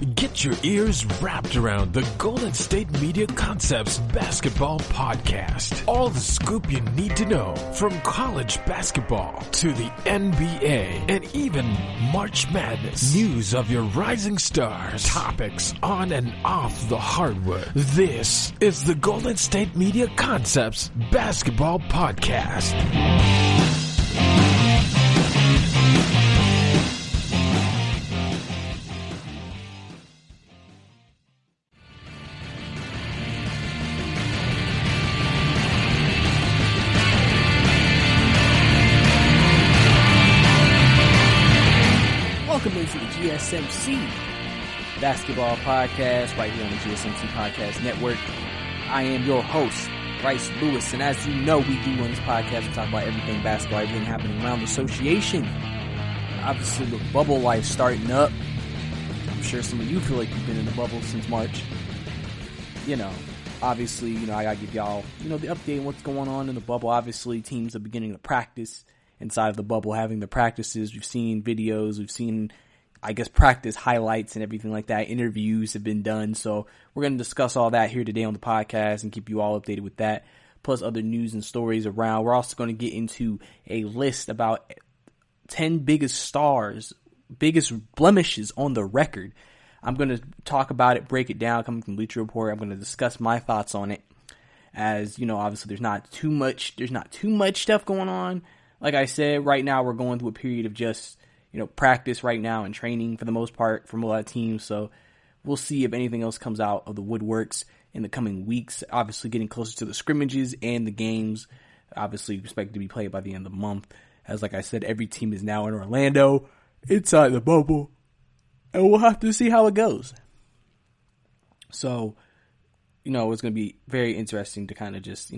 Get your ears wrapped around the Golden State Media Concepts Basketball Podcast. All the scoop you need to know from college basketball to the NBA and even March Madness. News of your rising stars. Topics on and off the hardwood. This is the Golden State Media Concepts Basketball Podcast. Welcome into the GSMC Basketball Podcast right here on the GSMC Podcast Network. I am your host, Brice Lewis, and as you know, we do on this podcast, we talk about everything basketball, everything happening around the association. Obviously, the bubble life starting up. I'm sure some of you feel like you've been in the bubble since March. Obviously, I gotta give y'all, the update on what's going on in the bubble. Obviously, teams are beginning to practice inside of the bubble, having the practices. We've seen videos, we've seen, practice highlights and everything like that. Interviews have been done. So we're going to discuss all that here today on the podcast and keep you all updated with that, plus other news and stories around. We're also going to get into a list about 10 biggest stars, biggest blemishes on the record. I'm going to talk about it, break it down, coming from Bleacher Report. I'm going to discuss my thoughts on it. As, obviously there's not too much stuff going on. Like I said, right now we're going through a period of just, practice right now and training for the most part from a lot of teams. So we'll see if anything else comes out of the woodworks in the coming weeks. Obviously getting closer to the scrimmages and the games, obviously expected to be played by the end of the month. As like I said, every team is now in Orlando, inside the bubble, and we'll have to see how it goes. So, it's going to be very interesting to kind of just,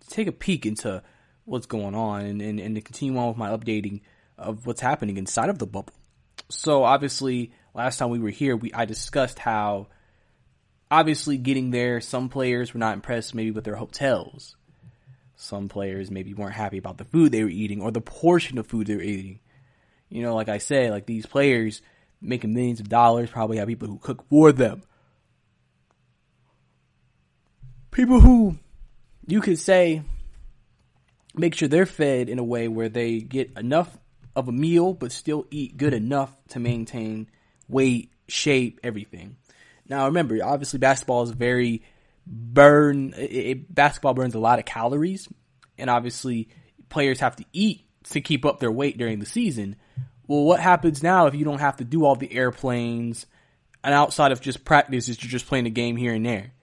take a peek into what's going on and to continue on with my updating of what's happening inside of the bubble. So obviously last time we were here, I discussed how obviously getting there, some players were not impressed maybe with their hotels. Some players maybe weren't happy about the food they were eating or the portion of food they were eating. Like I said, like these players making millions of dollars probably have people who cook for them. People who you could say make sure they're fed in a way where they get enough of a meal, but still eat good enough to maintain weight, shape, everything. Now, remember, obviously basketball is basketball burns a lot of calories, and obviously players have to eat to keep up their weight during the season. Well, what happens now if you don't have to do all the airplanes and outside of just practice, is you're just playing a game here and there?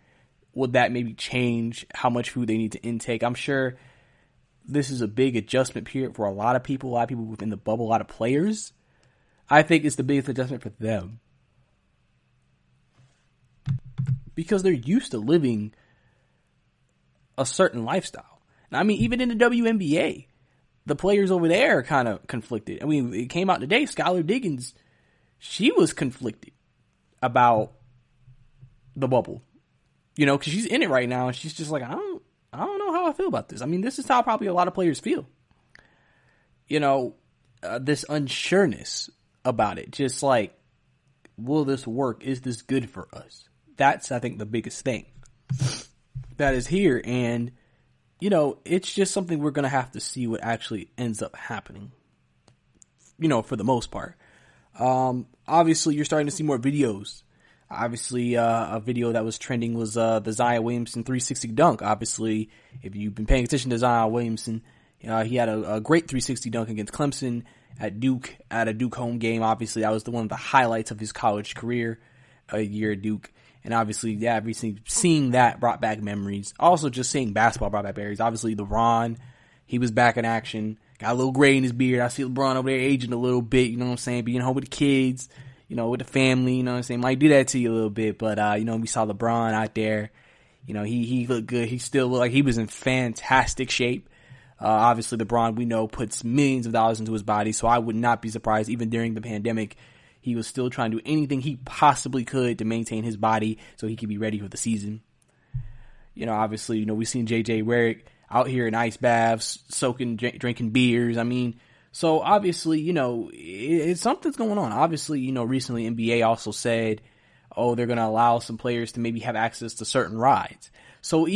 Would that maybe change how much food they need to intake? I'm sure this is a big adjustment period for a lot of people within the bubble, a lot of players. I think it's the biggest adjustment for them, because they're used to living a certain lifestyle. And even in the WNBA, the players over there are kind of conflicted. It came out today, Skylar Diggins, she was conflicted about the bubble, because she's in it right now and she's just like, I don't know how I feel about this. This is how probably a lot of players feel. This unsureness about it. Just like, will this work? Is this good for us? That's, I think, the biggest thing that is here. And, it's just something we're going to have to see what actually ends up happening, for the most part. Obviously, you're starting to see more videos. Obviously, a video that was trending was the Zion Williamson 360 dunk. Obviously, if you've been paying attention to Zion Williamson, he had a great 360 dunk against Clemson at Duke, at a Duke home game. Obviously, that was one of the highlights of his college career, a year at Duke. And obviously, seeing that brought back memories. Also, just seeing basketball brought back memories. Obviously, LeBron, he was back in action. Got a little gray in his beard. I see LeBron over there aging a little bit, being home with the kids. With the family, might do that to you a little bit, but, we saw LeBron out there, he looked good. He still looked like he was in fantastic shape. Obviously LeBron, we know, puts millions of dollars into his body, so I would not be surprised, even during the pandemic, he was still trying to do anything he possibly could to maintain his body so he could be ready for the season. Obviously, we've seen JJ Redick out here in ice baths, soaking, drinking beers. So obviously, it's something's going on. Obviously, recently NBA also said, oh, they're going to allow some players to maybe have access to certain rides. So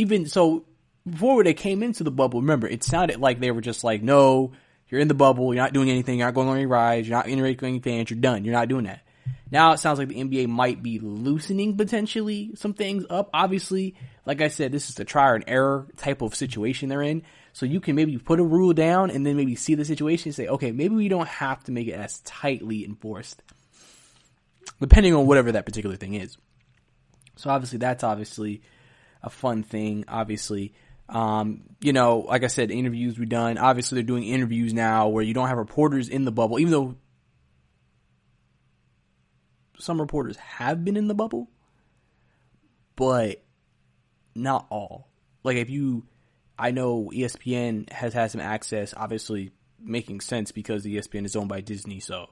before they came into the bubble, remember, it sounded like they were just like, no, you're in the bubble, you're not doing anything, you're not going on any rides, you're not interacting with any fans, you're done, you're not doing that. Now it sounds like the NBA might be loosening potentially some things up. Obviously, like I said, this is a try and error type of situation they're in. So you can maybe put a rule down and then maybe see the situation and say, okay, maybe we don't have to make it as tightly enforced, depending on whatever that particular thing is. So obviously, that's obviously a fun thing. Obviously, like I said, interviews were done. Obviously, they're doing interviews now where you don't have reporters in the bubble, even though some reporters have been in the bubble, but not all. Like I know ESPN has had some access, obviously making sense because ESPN is owned by Disney, so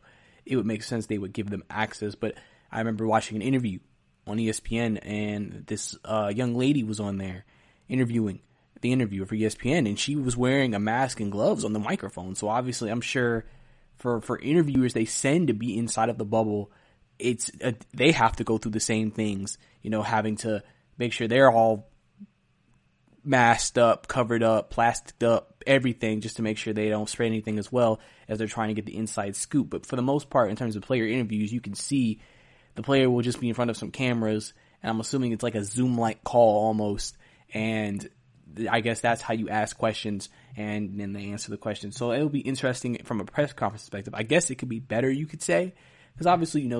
it would make sense they would give them access. But I remember watching an interview on ESPN, and this young lady was on there interviewing the interviewer for ESPN, and she was wearing a mask and gloves on the microphone. So obviously, I'm sure for interviewers they send to be inside of the bubble, they have to go through the same things, having to make sure they're all masked up, covered up, plasticed up, everything, just to make sure they don't spread anything as well as they're trying to get the inside scoop. But for the most part, in terms of player interviews, you can see the player will just be in front of some cameras, and I'm assuming it's like a Zoom-like call almost, and I guess that's how you ask questions, and then they answer the questions. So it'll be interesting from a press conference perspective. I guess it could be better, you could say, because obviously,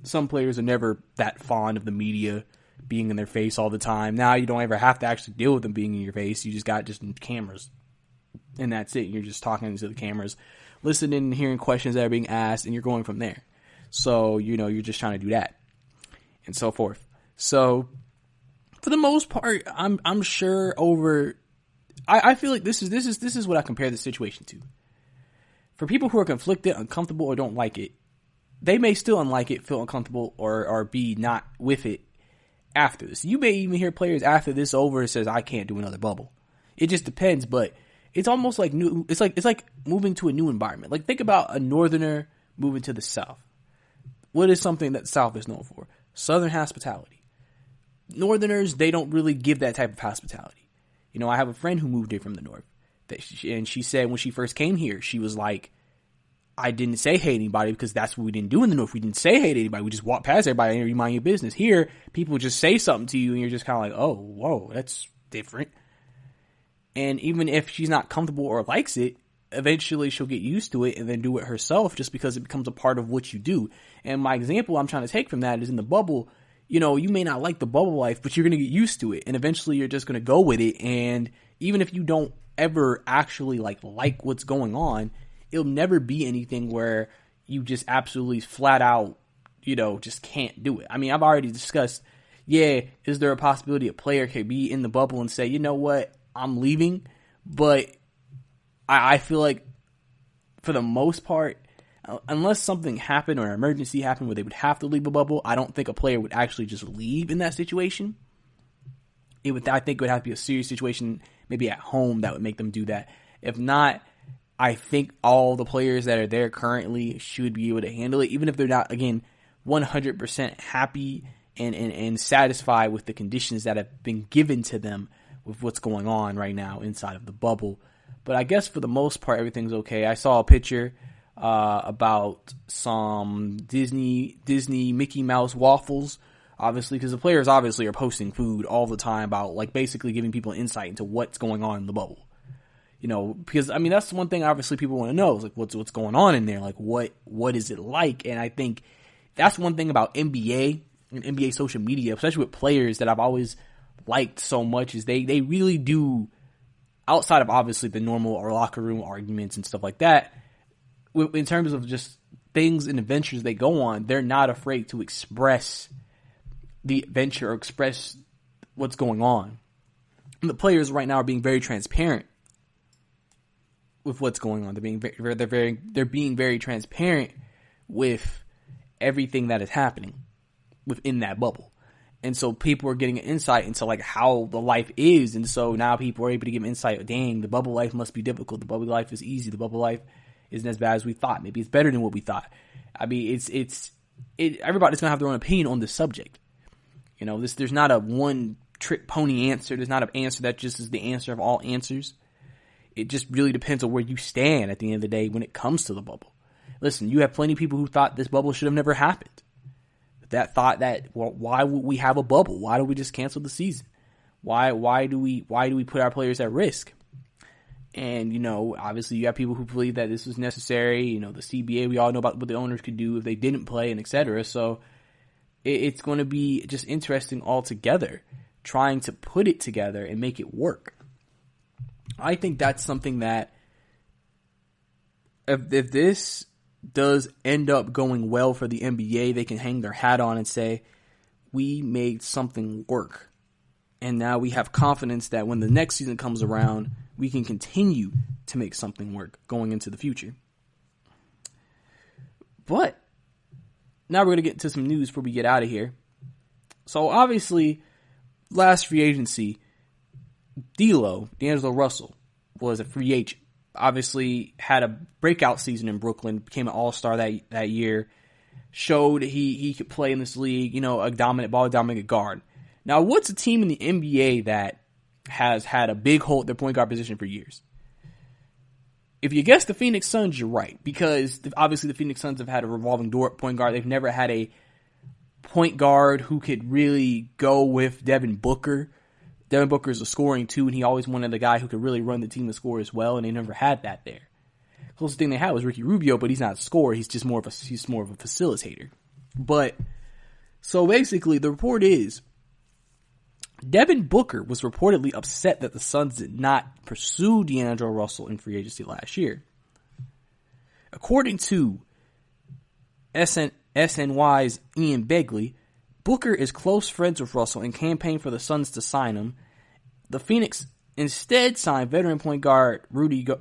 some players are never that fond of the media being in their face all the time. Now you don't ever have to actually deal with them being in your face. You just got cameras, and that's it. You're just talking to the cameras, listening and hearing questions that are being asked, and you're going from there. So, you're just trying to do that and so forth. So for the most part, I'm sure I feel like this is what I compare the situation to. For people who are conflicted, uncomfortable, or don't like it, they may still unlike it, feel uncomfortable, or be not with it after this. You may even hear players after this over says, I can't do another bubble. It just depends, but it's almost like new. It's like moving to a new environment. Like, think about a northerner moving to the South. What is something that the South is known for? Southern hospitality. Northerners, they don't really give that type of hospitality. I have a friend who moved here from the North, and she said when she first came here, she was like, I didn't say hey to anybody because that's what we didn't do in the North. We didn't say hey to anybody. We just walk past everybody and you mind your business. Here, people just say something to you and you're just kind of like, oh, whoa, that's different. And even if she's not comfortable or likes it, eventually she'll get used to it and then do it herself just because it becomes a part of what you do. And my example I'm trying to take from that is in the bubble, you may not like the bubble life, but you're going to get used to it. And eventually you're just going to go with it. And even if you don't ever actually like what's going on, it'll never be anything where you just absolutely flat out, just can't do it. I mean, I've already discussed, is there a possibility a player could be in the bubble and say, you know what, I'm leaving? But I feel like for the most part, unless something happened or an emergency happened where they would have to leave a bubble, I don't think a player would actually just leave in that situation. I think it would have to be a serious situation, maybe at home, that would make them do that. If not, I think all the players that are there currently should be able to handle it, even if they're not, again, 100% happy and satisfied with the conditions that have been given to them with what's going on right now inside of the bubble. But I guess for the most part, everything's okay. I saw a picture about some Disney Mickey Mouse waffles, obviously, because the players obviously are posting food all the time about like basically giving people insight into what's going on in the bubble. Because I mean that's one thing obviously people want to know is like what's going on in there, like what is it like? And I think that's one thing about NBA and NBA social media, especially with players, that I've always liked so much is they really do, outside of obviously the normal or locker room arguments and stuff like that, in terms of just things and adventures they go on, they're not afraid to express the adventure or express what's going on. And the players right now are being very transparent with what's going on. They're being very transparent with everything that is happening within that bubble. And so people are getting an insight into like how the life is. And so now people are able to give insight. Dang, the bubble life must be difficult. The bubble life is easy. The bubble life isn't as bad as we thought. Maybe it's better than what we thought. I mean, everybody's going to have their own opinion on this subject. You know, there's not a one trick pony answer. There's not an answer that just is the answer of all answers. It just really depends on where you stand at the end of the day when it comes to the bubble. Listen, you have plenty of people who thought this bubble should have never happened. That thought that, well, why would we have a bubble? Why don't we just cancel the season? Why do we put our players at risk? And, you know, obviously you have people who believe that this was necessary. You know, the CBA, we all know about what the owners could do if they didn't play and et cetera. So it's going to be just interesting altogether, trying to put it together and make it work. I think that's something that if this does end up going well for the NBA, they can hang their hat on and say, we made something work. And now we have confidence that when the next season comes around, we can continue to make something work going into the future. But now we're going to get into some news before we get out of here. So obviously, last free agency, D'Angelo Russell, was a free agent. Obviously had a breakout season in Brooklyn, became an all-star that year, showed he could play in this league, you know, a dominant guard. Now, what's a team in the NBA that has had a big hole at their point guard position for years? If you guess the Phoenix Suns, you're right, because obviously the Phoenix Suns have had a revolving door at point guard. They've never had a point guard who could really go with Devin Booker. Devin Booker is a scoring too, and he always wanted a guy who could really run the team and score as well, and they never had that there. The closest thing they had was Ricky Rubio, but he's not a scorer. He's just more of a facilitator. But so basically, the report is Devin Booker was reportedly upset that the Suns did not pursue D'Angelo Russell in free agency last year. According to SNY's Ian Begley, Booker is close friends with Russell and campaigned for the Suns to sign him. The Phoenix instead signed veteran point guard Ricky Rubio,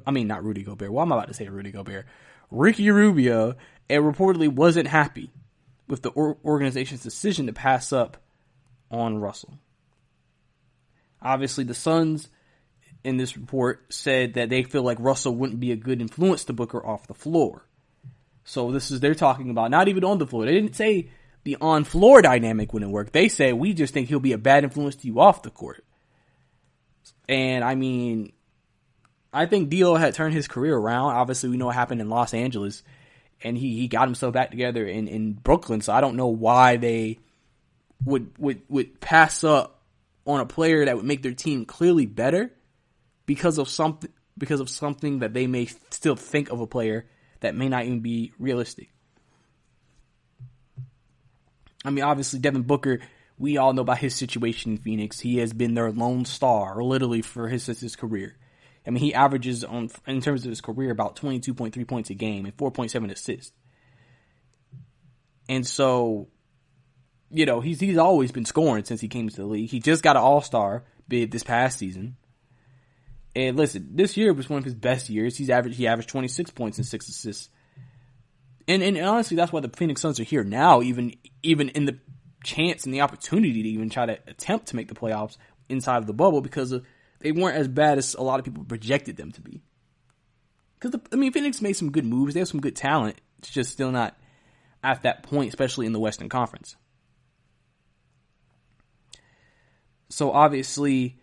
and reportedly wasn't happy with the organization's decision to pass up on Russell. Obviously, the Suns, in this report, said that they feel like Russell wouldn't be a good influence to Booker off the floor. So they're talking about not even on the floor. They didn't say the on-floor dynamic wouldn't work. They said, we just think he'll be a bad influence to you off the court. And, I mean, I think D'Lo had turned his career around. Obviously, we know what happened in Los Angeles. And he got himself back together in Brooklyn. So I don't know why they would pass up on a player that would make their team clearly better because of something that they may still think of a player that may not even be realistic. I mean, obviously, Devin Booker, we all know about his situation in Phoenix. He has been their lone star, literally, for his career. I mean, he averages, in terms of his career, about 22.3 points a game and 4.7 assists. And so, you know, he's always been scoring since he came to the league. He just got an all-star bid this past season. And listen, this year was one of his best years. He averaged 26 points and 6 assists. And honestly, that's why the Phoenix Suns are here now, even in the chance and the opportunity to even try to attempt to make the playoffs inside of the bubble, because they weren't as bad as a lot of people projected them to be. Because, Phoenix made some good moves. They have some good talent. It's just still not at that point, especially in the Western Conference. So obviously,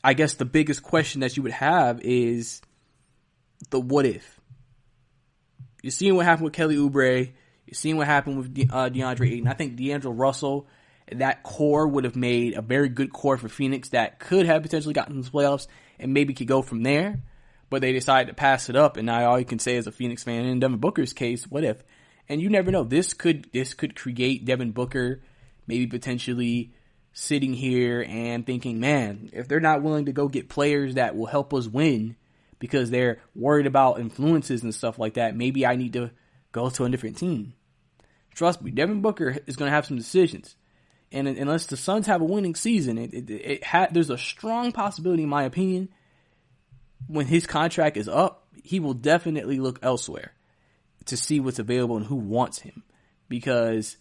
I guess the biggest question that you would have is the what if. You're seeing what happened with Kelly Oubre. You're seeing what happened with DeAndre Ayton. I think D'Angelo Russell, that core would have made a very good core for Phoenix that could have potentially gotten to the playoffs and maybe could go from there. But they decided to pass it up, and now all you can say as a Phoenix fan, in Devin Booker's case, what if? And you never know. This could create Devin Booker maybe potentially sitting here and thinking, man, if they're not willing to go get players that will help us win because they're worried about influences and stuff like that, maybe I need to go to a different team. Trust me, Devin Booker is going to have some decisions. And unless the Suns have a winning season, there's a strong possibility, in my opinion, when his contract is up, he will definitely look elsewhere to see what's available and who wants him. Because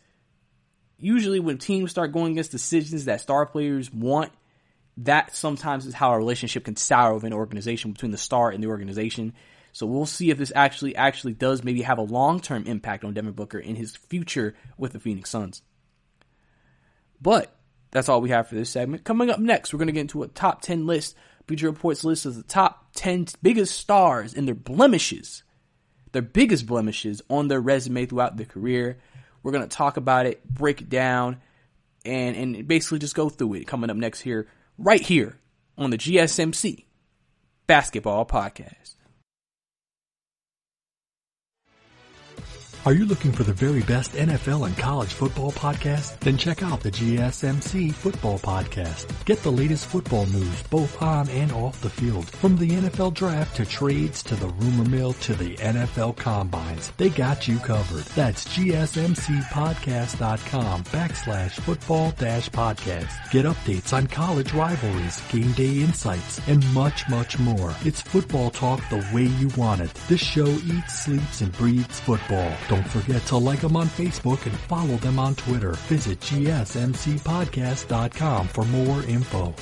usually when teams start going against decisions that star players want, that sometimes is how a relationship can sour within an organization, between the star and the organization. So we'll see if this actually does maybe have a long-term impact on Devin Booker in his future with the Phoenix Suns. But that's all we have for this segment. Coming up next, we're going to get into a top 10 list. Bleacher Report's list of the top 10 biggest stars and their blemishes, their biggest blemishes on their resume throughout their career. We're going to talk about it, break it down, and basically just go through it. Coming up next here, right here on the GSMC Basketball Podcast. Are you looking for the very best NFL and college football podcast? Then check out the GSMC Football Podcast. Get the latest football news both on and off the field. From the NFL Draft to trades to the rumor mill to the NFL Combines. They got you covered. That's GSMCpodcast.com/football-podcast. Get updates on college rivalries, game day insights, and much, much more. It's football talk the way you want it. This show eats, sleeps, and breathes football. Don't forget to like them on Facebook and follow them on Twitter. Visit GSMCpodcast.com for more info.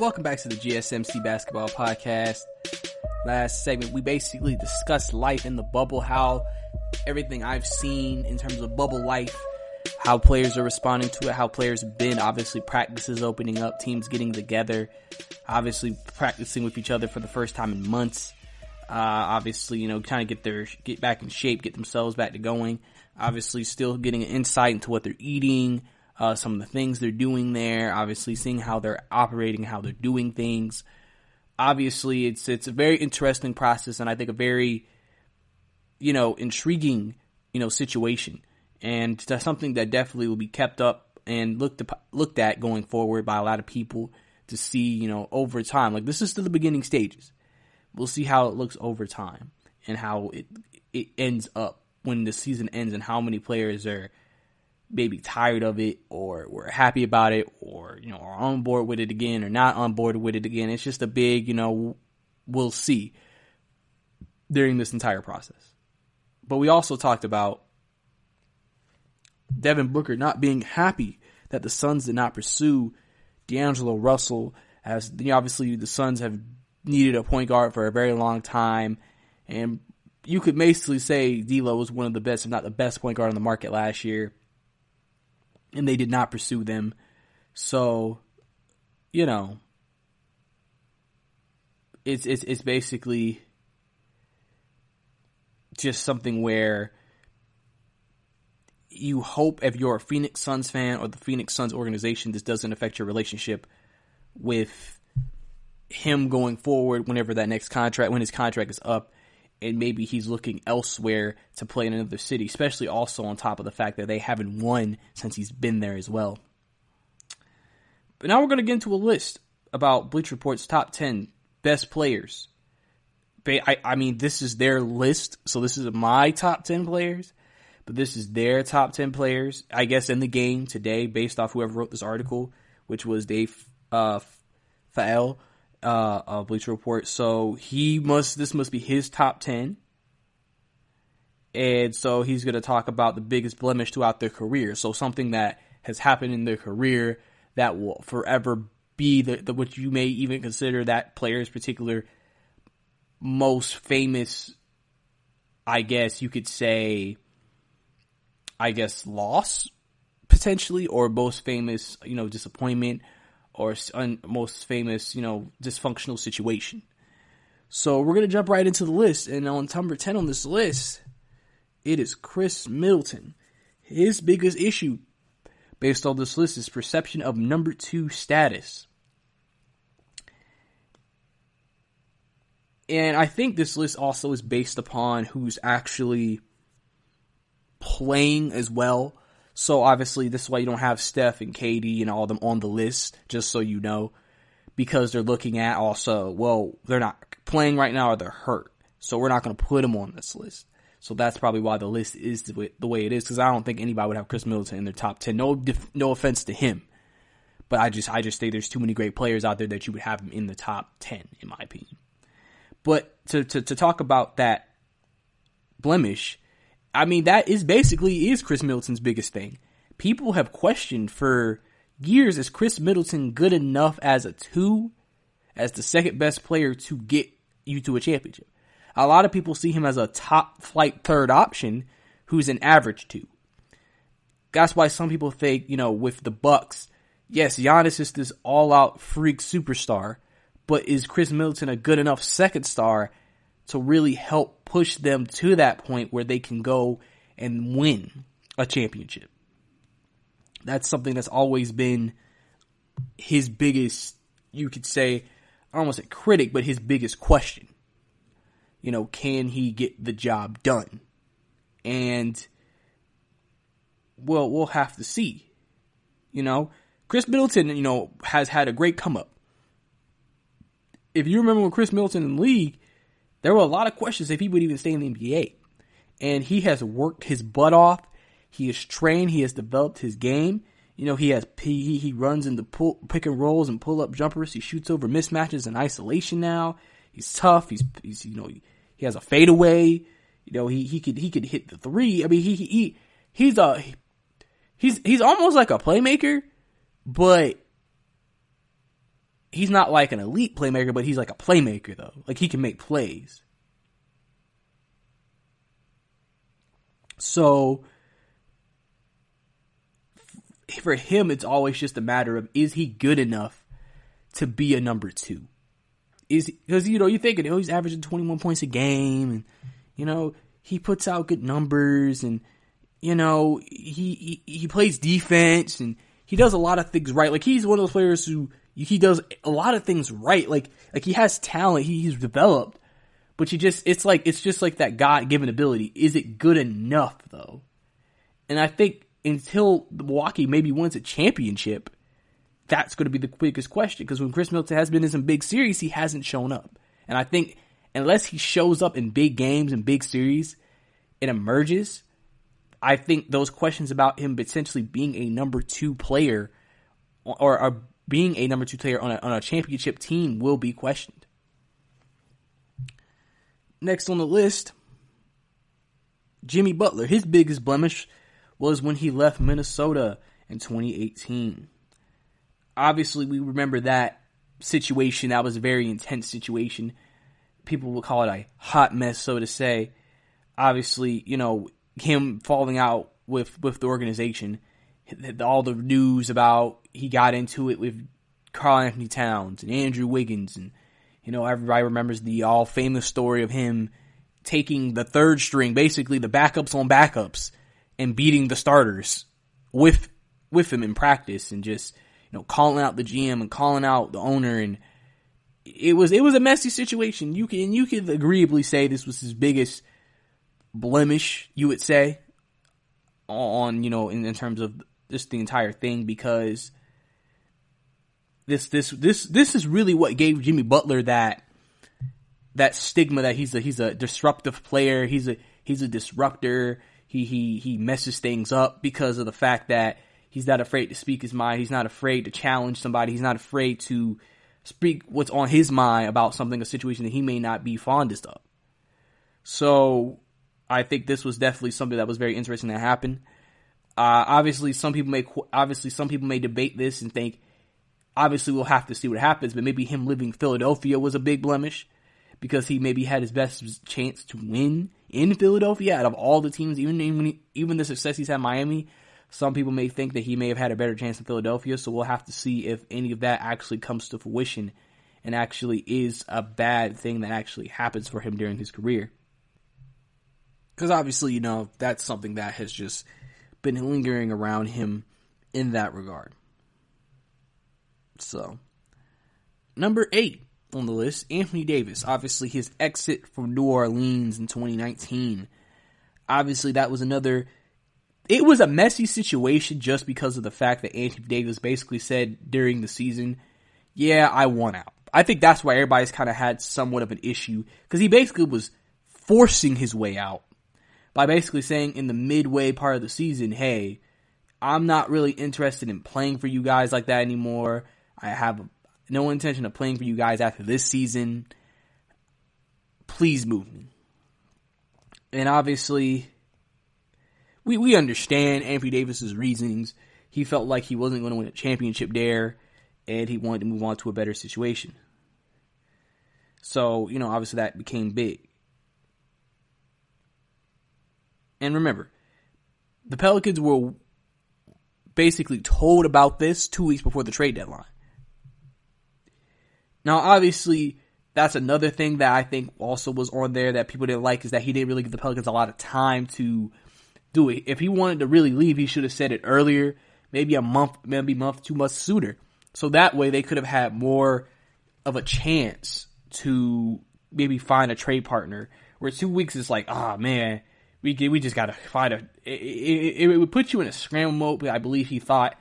Welcome back to the GSMC Basketball Podcast. Last segment, we basically discussed life in the bubble, how everything I've seen in terms of bubble life, how players are responding to it, how players have been, obviously practices opening up, teams getting together, obviously practicing with each other for the first time in months, obviously, trying to get back in shape, get themselves back to going, obviously still getting an insight into what they're eating, some of the things they're doing there, obviously seeing how they're operating, how they're doing things. Obviously, it's a very interesting process, and I think a very, intriguing, situation. And that's something that definitely will be kept up and looked at going forward by a lot of people to see, over time. Like, this is still the beginning stages. We'll see how it looks over time and how it ends up when the season ends and how many players are maybe tired of it or were happy about it or, are on board with it again or not on board with it again. It's just a big, we'll see during this entire process. But we also talked about Devin Booker not being happy that the Suns did not pursue D'Angelo Russell, as obviously the Suns have needed a point guard for a very long time. And you could basically say D'Lo was one of the best, if not the best point guard on the market last year. And they did not pursue them. So, it's basically just something where you hope if you're a Phoenix Suns fan or the Phoenix Suns organization, this doesn't affect your relationship with him going forward when his contract is up. And maybe he's looking elsewhere to play in another city, especially also on top of the fact that they haven't won since he's been there as well. But now we're going to get into a list about Bleacher Report's top 10 best players. I mean, this is their list, so this is my top 10 players, but this is their top 10 players, I guess, in the game today, based off whoever wrote this article, which was Dave Fael. Bleacher Report. So this must be his top 10. And so he's going to talk about the biggest blemish throughout their career. So something that has happened in their career that will forever be the what you may even consider that player's particular most famous, I guess you could say, loss potentially, or most famous, disappointment, or most famous, dysfunctional situation. So we're going to jump right into the list. And on number 10 on this list, it is Chris Middleton. His biggest issue based on this list is perception of number 2 status. And I think this list also is based upon who's actually playing as well. So obviously this is why you don't have Steph and KD and all of them on the list, just so you know, because they're looking at also, well, they're not playing right now or they're hurt. So we're not going to put them on this list. So that's probably why the list is the way it is, because I don't think anybody would have Chris Middleton in their top 10. No offense to him, but I just think there's too many great players out there that you would have him in the top 10, in my opinion. But to talk about that blemish, I mean, that is basically Chris Middleton's biggest thing. People have questioned for years, is Chris Middleton good enough as a 2, as the second best player to get you to a championship? A lot of people see him as a top flight third option who's an average 2. That's why some people think, with the Bucks, yes, Giannis is this all-out freak superstar, but is Chris Middleton a good enough second star to really help push them to that point where they can go and win a championship? That's something that's always been his biggest, you could say, I don't want to say critic, but his biggest question. Can he get the job done? And, well, we'll have to see. Chris Middleton, has had a great come up. If you remember when Chris Middleton in the league, there were a lot of questions if he would even stay in the NBA. And he has worked his butt off. He is trained. He has developed his game. He runs into pick and rolls and pull up jumpers. He shoots over mismatches in isolation now. He's tough. He has a fadeaway. He could hit the 3. I mean, he's almost like a playmaker, but he's not like an elite playmaker, but he's like a playmaker though. Like, he can make plays. So for him, it's always just a matter of, is he good enough to be a number 2? Because, you're thinking, he's averaging 21 points a game, and, he puts out good numbers, and, he plays defense, and he does a lot of things right. Like, he's one of those players who, he does a lot of things right. Like he has talent, he's developed, but it's just like that God-given ability. Is it good enough, though? And I think until Milwaukee maybe wins a championship, that's going to be the biggest question. Because when Chris Middleton has been in some big series, he hasn't shown up. And I think unless he shows up in big games and big series and emerges, I think those questions about him potentially being a number 2 player or being a number 2 player on a championship team will be questioned. Next on the list, Jimmy Butler. His biggest blemish was when he left Minnesota in 2018. Obviously, we remember that situation. That was a very intense situation. People will call it a hot mess, so to say. Obviously, him falling out with the organization. All the news about he got into it with Karl Anthony Towns and Andrew Wiggins. And, everybody remembers the all famous story of him taking the third string, basically the backups on backups, and beating the starters with him in practice, and just, calling out the GM and calling out the owner. And it was a messy situation. You could agreeably say this was his biggest blemish, you would say, on, in terms of just the entire thing, because this is really what gave Jimmy Butler that stigma that he's a disruptive player. He's a disruptor. He messes things up because of the fact that he's not afraid to speak his mind. He's not afraid to challenge somebody. He's not afraid to speak what's on his mind about something, a situation that he may not be fondest of. So I think this was definitely something that was very interesting to happen. Obviously, some people may debate this and think, obviously, we'll have to see what happens, but maybe him leaving Philadelphia was a big blemish because he maybe had his best chance to win in Philadelphia out of all the teams, even the success he's had in Miami. Some people may think that he may have had a better chance in Philadelphia, so we'll have to see if any of that actually comes to fruition and actually is a bad thing that actually happens for him during his career. Because obviously, that's something that has just been lingering around him in that regard. So, number 8 on the list, Anthony Davis. Obviously, his exit from New Orleans in 2019. Obviously, that was it was a messy situation just because of the fact that Anthony Davis basically said during the season, yeah, I want out. I think that's why everybody's kind of had somewhat of an issue, because he basically was forcing his way out by basically saying in the midway part of the season, hey, I'm not really interested in playing for you guys like that anymore. I have no intention of playing for you guys after this season. please move me. And obviously, we understand Anthony Davis's reasonings. He felt like he wasn't going to win a championship there, and he wanted to move on to a better situation. So, obviously that became big. And remember, the Pelicans were basically told about this 2 weeks before the trade deadline. Now, obviously, that's another thing that I think also was on there that people didn't like, is that he didn't really give the Pelicans a lot of time to do it. If he wanted to really leave, he should have said it earlier, maybe a month, 2 months sooner. So that way they could have had more of a chance to maybe find a trade partner. Where 2 weeks is like, man, we just got to find it would put you in a scramble mode. But I believe he thought,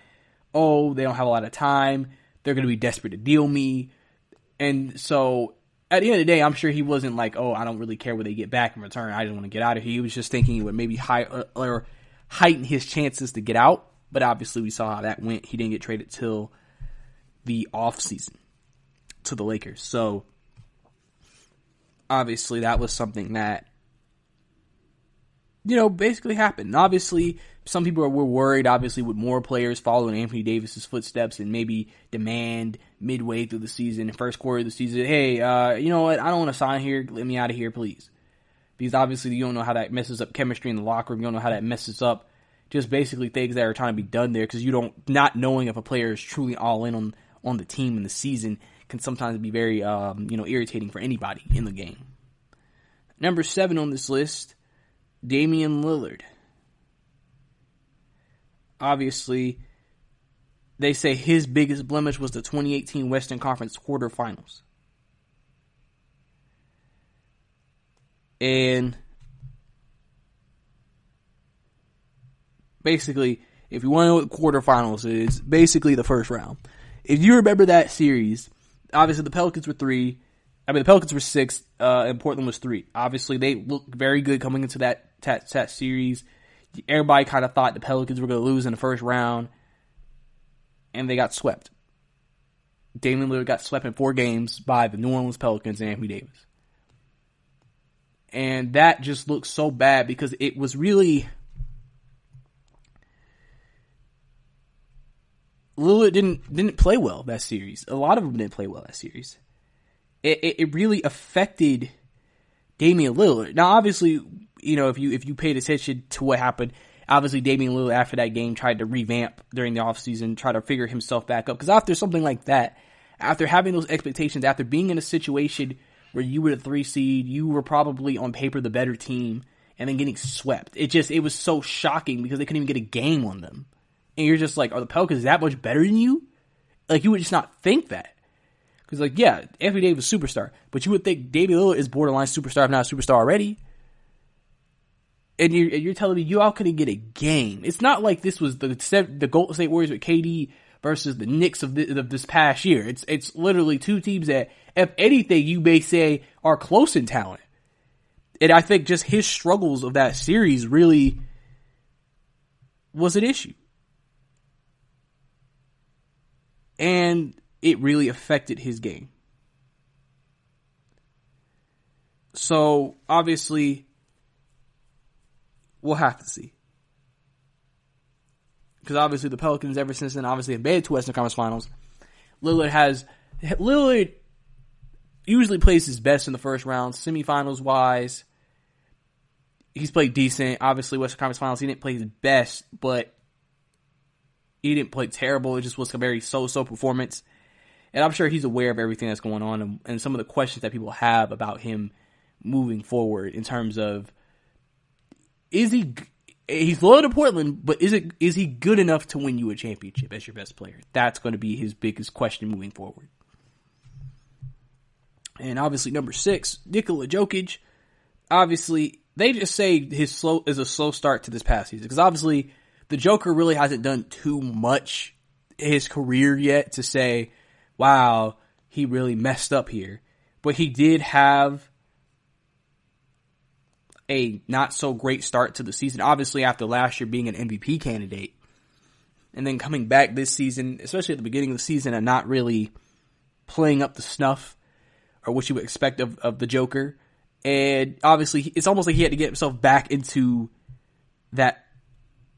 they don't have a lot of time. They're going to be desperate to deal me. And so at the end of the day, I'm sure he wasn't like, I don't really care what they get back in return. I just want to get out of here. He was just thinking it would maybe heighten his chances to get out. But obviously we saw how that went. He didn't get traded till the offseason to the Lakers. So obviously that was something that, basically happened. Obviously, some people were worried, obviously, with more players following Anthony Davis's footsteps and maybe demand midway through the season, first quarter of the season, hey, you know what, I don't want to sign here, let me out of here, please. Because obviously you don't know how that messes up chemistry in the locker room, you don't know how that messes up just basically things that are trying to be done there, because not knowing if a player is truly all in on the team in the season can sometimes be very, irritating for anybody in the game. Number 7 on this list, Damian Lillard. Obviously, they say his biggest blemish was the 2018 Western Conference quarterfinals. And basically, if you want to know what the quarterfinals is, basically the first round. If you remember that series, obviously the Pelicans were 3. The Pelicans were 6, and Portland was 3. Obviously, they looked very good coming into that series. Everybody kind of thought the Pelicans were going to lose in the first round, and they got swept. Damian Lillard got swept in 4 games by the New Orleans Pelicans and Anthony Davis. And that just looked so bad because it was really... Lillard didn't play well that series. A lot of them didn't play well that series. It really affected Damian Lillard. Now, obviously, if you paid attention to what happened, obviously Damian Lillard after that game tried to revamp during the offseason, try to figure himself back up. Because after something like that, after having those expectations, after being in a situation where you were the 3 seed, you were probably on paper the better team, and then getting swept. It was so shocking because they couldn't even get a game on them. And you're just like, are the Pelicans that much better than you? Like, you would just not think that. Because, Anthony Davis is a superstar. But you would think Damian Lillard is borderline superstar, if not a superstar already. And you're telling me you all couldn't get a game. It's not like this was the Golden State Warriors with KD versus the Knicks of this past year. It's literally 2 teams that, if anything, you may say are close in talent. And I think just his struggles of that series really was an issue. And it really affected his game. So, obviously, we'll have to see. Because obviously the Pelicans, ever since then, obviously have made it to Western Conference Finals. Lillard usually plays his best in the first round, semifinals-wise. He's played decent. Obviously, Western Conference Finals, he didn't play his best, but he didn't play terrible. It just was a very so-so performance. And I'm sure he's aware of everything that's going on and some of the questions that people have about him moving forward in terms of, he's loyal to Portland, but is he good enough to win you a championship as your best player? That's going to be his biggest question moving forward. And obviously number 6, Nikola Jokic. Obviously, they just say his is a slow start to this past season. Because obviously, the Joker really hasn't done too much in his career yet to say, wow, he really messed up here. But he did have a not so great start to the season. Obviously, after last year being an MVP candidate. And then coming back this season, especially at the beginning of the season, and not really playing up the snuff or what you would expect of the Joker. And obviously, it's almost like he had to get himself back into that.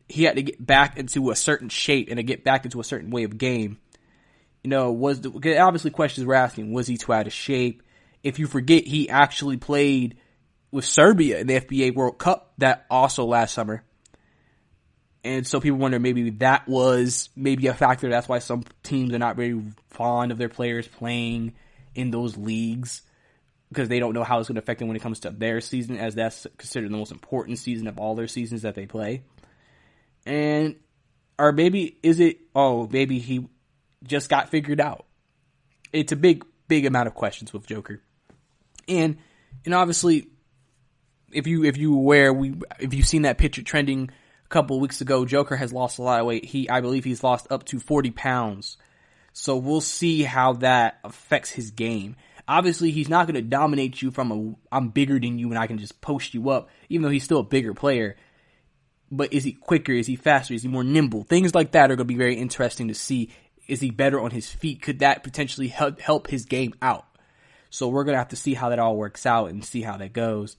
He had to get back into a certain shape and to get back into a certain way of game. Obviously questions were asking, was he too out of shape? If you forget, he actually played with Serbia in the FBA World Cup that also last summer. And so people wonder maybe that was maybe a factor. That's why some teams are not very fond of their players playing in those leagues, because they don't know how it's going to affect them when it comes to their season, as that's considered the most important season of all their seasons that they play. Or maybe maybe he just got figured out. It's a big amount of questions with Joker. And obviously, if you've seen that picture trending a couple of weeks ago, Joker has lost a lot of weight. I believe he's lost up to 40 pounds. So we'll see how that affects his game. Obviously, he's not going to dominate you from I'm bigger than you and I can just post you up, even though he's still a bigger player. But is he quicker? Is he faster? Is he more nimble? Things like that are going to be very interesting to see. Is he better on his feet? Could that potentially help his game out? So we're going to have to see how that all works out and see how that goes.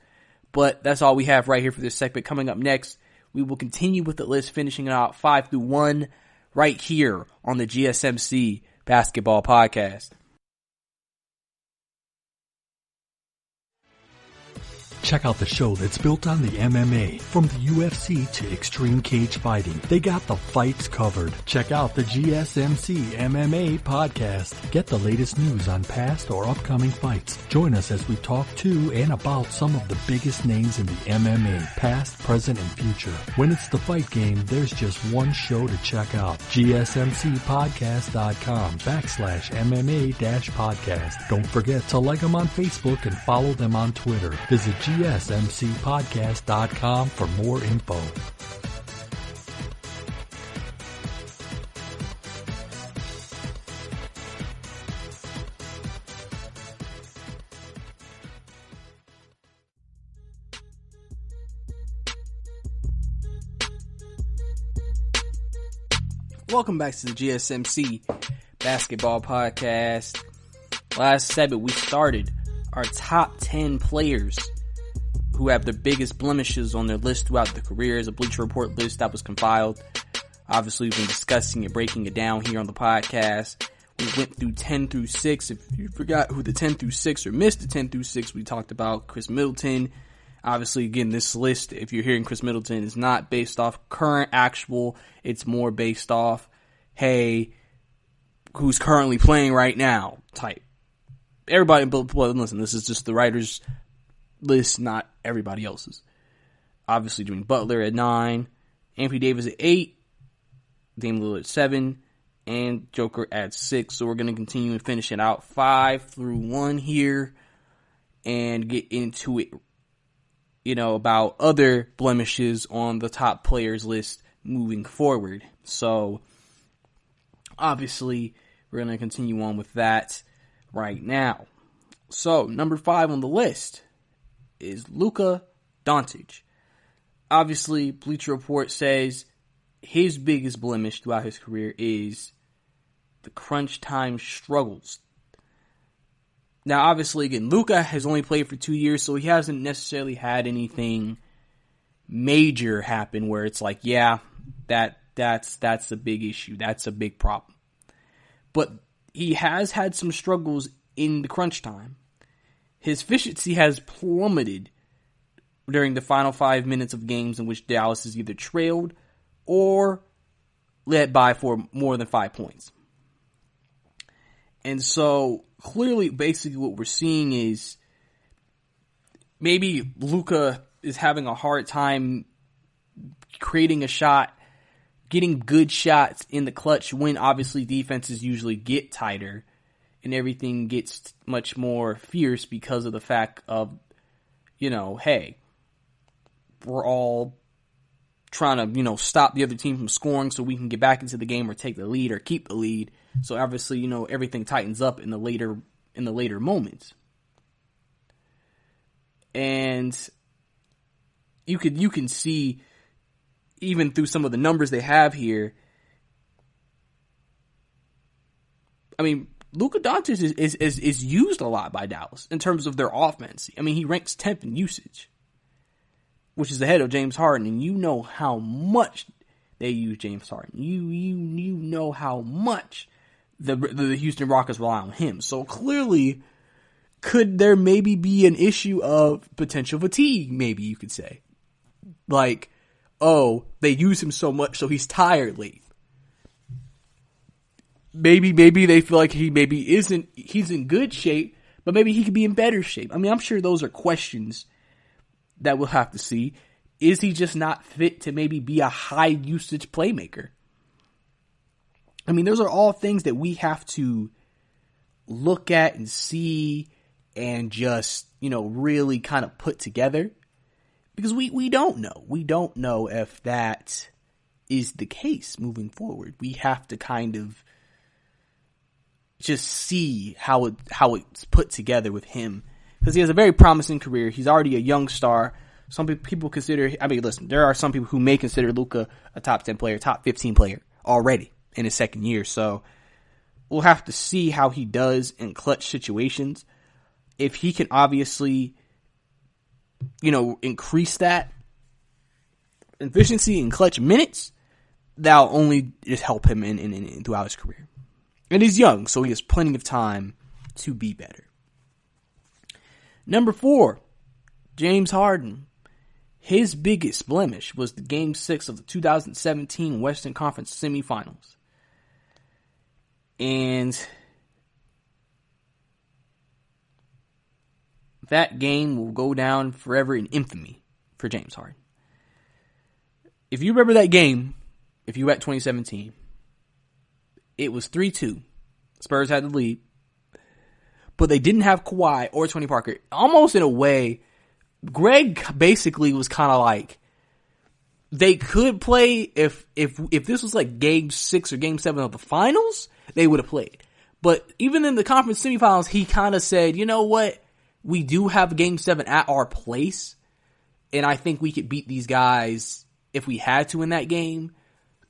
But that's all we have right here for this segment. Coming up next, we will continue with the list, finishing it out 5 through 1 right here on the GSMC Basketball Podcast. Check out the show that's built on the MMA. From the UFC to extreme cage fighting, they got the fights covered. Check out the GSMC MMA podcast. Get the latest news on past or upcoming fights. Join us as we talk to and about some of the biggest names in the MMA, past, present, and future. When it's the fight game, there's just one show to check out. GSMCpodcast.com/MMA-podcast. Don't forget to like them on Facebook and follow them on Twitter. Visit GSMCpodcast.com for more info. Welcome back to the GSMC Basketball Podcast. Last segment, we started our top 10 players who have the biggest blemishes on their list throughout their careers, a Bleacher Report list that was compiled. Obviously, we've been discussing it, breaking it down here on the podcast. We went through 10 through 6. If you forgot who the 10 through 6 or missed the 10 through 6, we talked about Chris Middleton. Obviously, again, this list, if you're hearing Chris Middleton, is not based off current actual. It's more based off, hey, who's currently playing right now type. Everybody, listen, this is just the writer's list, not everybody else's. Obviously, Jimmy Butler at 9, Anthony Davis at 8, Dame Lillard at 7, and Joker at 6. So we're going to continue and finish it out 5 through 1 here and get into it, about other blemishes on the top players list moving forward. So obviously, we're going to continue on with that right now. So number 5 on the list is Luka Doncic. Obviously, Bleacher Report says his biggest blemish throughout his career is the crunch time struggles. Now, obviously, again, Luka has only played for 2 years, so he hasn't necessarily had anything major happen where it's like, yeah, that's a big issue. That's a big problem. But he has had some struggles in the crunch time. His efficiency has plummeted during the final 5 minutes of games in which Dallas is either trailed or led by for more than 5 points. And so, clearly, basically what we're seeing is maybe Luka is having a hard time creating a shot, getting good shots in the clutch when obviously defenses usually get tighter and everything gets much more fierce because of the fact of, hey, we're all trying to, stop the other team from scoring so we can get back into the game or take the lead or keep the lead. So obviously, everything tightens up in the later moments. And you can see even through some of the numbers they have here. I mean, Luka Doncic is used a lot by Dallas in terms of their offense. I mean, he ranks 10th in usage, which is ahead of James Harden, and you know how much they use James Harden. You know how much the Houston Rockets rely on him. So clearly, could there maybe be an issue of potential fatigue, maybe you could say? Like, oh, they use him so much, so he's tired late. Maybe they feel like he's in good shape, but maybe he could be in better shape. I mean, I'm sure those are questions that we'll have to see. Is he just not fit to maybe be a high usage playmaker? I mean, those are all things that we have to look at and see and just, really kind of put together, because we don't know. We don't know if that is the case moving forward. We have to kind of just see how it's put together with him, because he has a very promising career. He's already a young star. Some people consider, listen, there are some people who may consider Luka a top 10 player, top 15 player already in his second year. So we'll have to see how he does in clutch situations. If he can obviously, increase that efficiency in clutch minutes, that'll only just help him in throughout his career. And he's young, so he has plenty of time to be better. Number 4, James Harden. His biggest blemish was the Game 6 of the 2017 Western Conference semifinals. And that game will go down forever in infamy for James Harden. If you remember that game, if you were at 2017, it was 3-2. Spurs had the lead. But they didn't have Kawhi or Tony Parker. Almost in a way, Greg basically was kind of like, they could play if this was like Game 6 or Game 7 of the finals, they would have played. But even in the conference semifinals, he kind of said, you know what? We do have Game 7 at our place, and I think we could beat these guys if we had to in that game.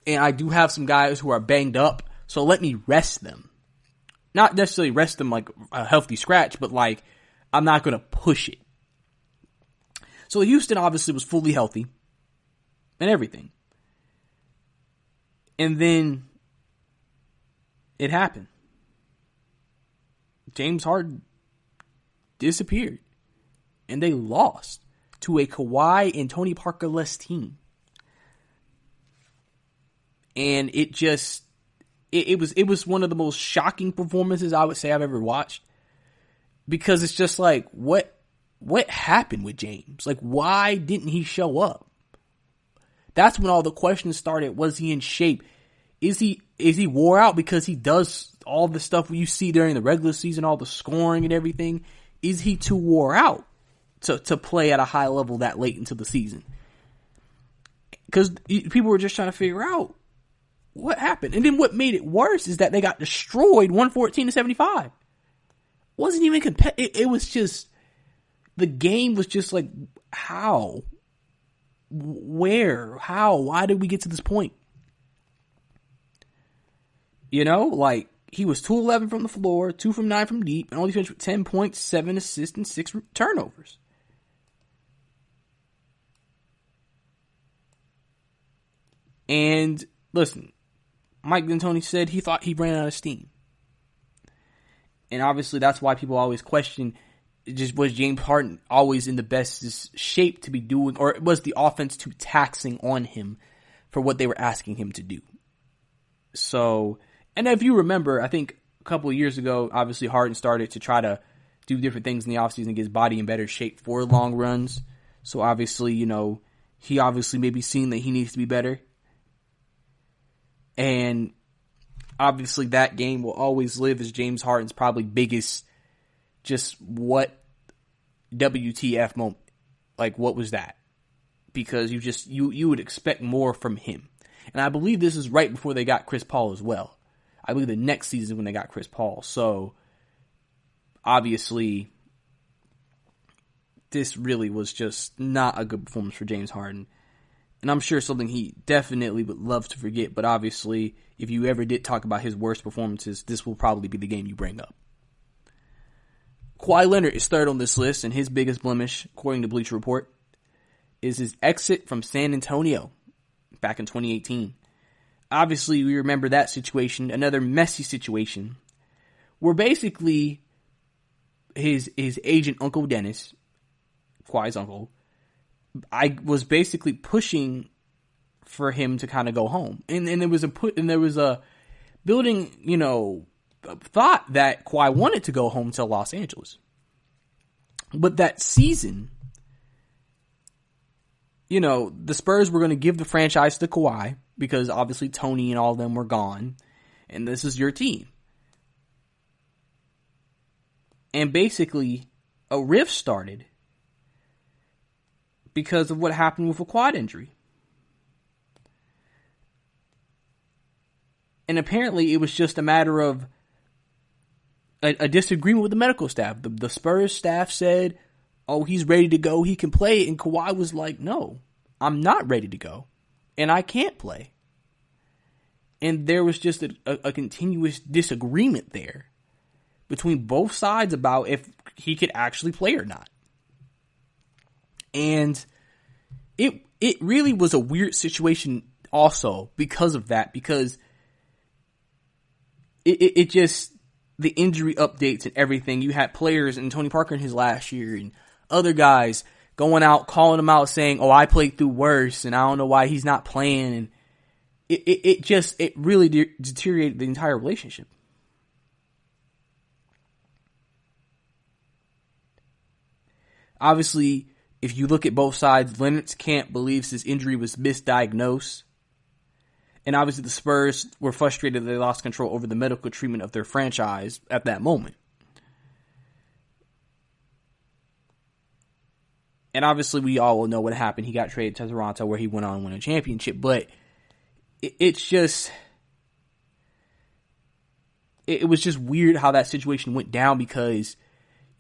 And I do have some guys who are banged up, so let me rest them. Not necessarily rest them like a healthy scratch, but like, I'm not going to push it. So Houston obviously was fully healthy and everything. And then it happened. James Harden disappeared. And they lost to a Kawhi and Tony Parker-less team. And it was one of the most shocking performances I would say I've ever watched. Because it's just like, what happened with James? Like, why didn't he show up? That's when all the questions started. Was he in shape? Is he wore out because he does all the stuff you see during the regular season, all the scoring and everything? Is he too wore out to play at a high level that late into the season? Because people were just trying to figure out what happened. And then what made it worse is that they got destroyed 114-75. Wasn't even competitive. It was just, the game was just like, how? Where? How? Why did we get to this point? Like, he was 2-11 from the floor, 2 from 9 from deep, and only finished with 10 points, 7 assists, and 6 turnovers. And listen, Mike D'Antoni said he thought he ran out of steam. And obviously that's why people always question, just was James Harden always in the best shape to be doing, or was the offense too taxing on him for what they were asking him to do? So, and if you remember, I think a couple of years ago, obviously Harden started to try to do different things in the offseason and get his body in better shape for long runs. So obviously, he obviously maybe seen that he needs to be better. And obviously that game will always live as James Harden's probably biggest, just what WTF moment. Like, what was that? Because you would expect more from him. And I believe this is right before they got Chris Paul as well. I believe the next season when they got Chris Paul. So obviously this really was just not a good performance for James Harden. And I'm sure something he definitely would love to forget, but obviously, if you ever did talk about his worst performances, this will probably be the game you bring up. Kawhi Leonard is third on this list, and his biggest blemish, according to Bleacher Report, is his exit from San Antonio back in 2018. Obviously, we remember that situation, another messy situation, where basically his agent, Uncle Dennis, Kawhi's uncle, I was basically pushing for him to kind of go home. And there was a building, thought that Kawhi wanted to go home to Los Angeles. But that season, the Spurs were going to give the franchise to Kawhi because obviously Tony and all of them were gone. And this is your team. And basically, a rift started because of what happened with a quad injury. And apparently it was just a matter of a disagreement with the medical staff. The Spurs staff said, oh, he's ready to go, he can play. And Kawhi was like, no, I'm not ready to go. And I can't play. And there was just a continuous disagreement there between both sides about if he could actually play or not. And it really was a weird situation also because of that, because it just, the injury updates and everything, you had players, and Tony Parker in his last year and other guys going out, calling him out, saying, oh, I played through worse and I don't know why he's not playing. And it really deteriorated the entire relationship. Obviously, if you look at both sides, Leonard's camp believes his injury was misdiagnosed. And obviously the Spurs were frustrated that they lost control over the medical treatment of their franchise at that moment. And obviously we all will know what happened. He got traded to Toronto where he went on to win a championship. But it's just, it was just weird how that situation went down because,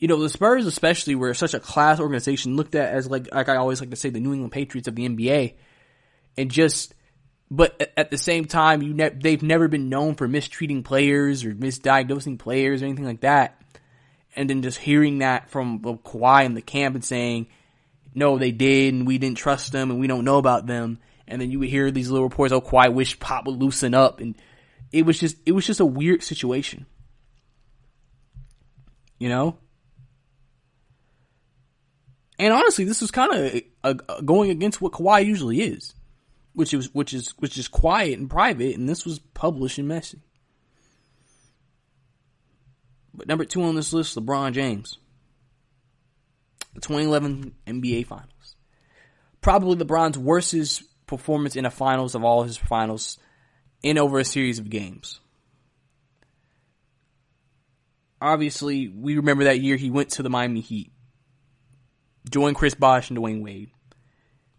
the Spurs especially were such a class organization, looked at as like I always like to say, the New England Patriots of the NBA. But at the same time, they've never been known for mistreating players or misdiagnosing players or anything like that. And then just hearing that from Kawhi in the camp and saying, no, they did, and we didn't trust them, and we don't know about them. And then you would hear these little reports, oh, Kawhi wished Pop would loosen up. And it was just a weird situation. And honestly, this was kind of going against what Kawhi usually is, which is quiet and private, and this was published and messy. But number 2 on this list, LeBron James. The 2011 NBA Finals. Probably LeBron's worst performance in a finals of all his finals in over a series of games. Obviously, we remember that year he went to the Miami Heat, joined Chris Bosh and Dwayne Wade,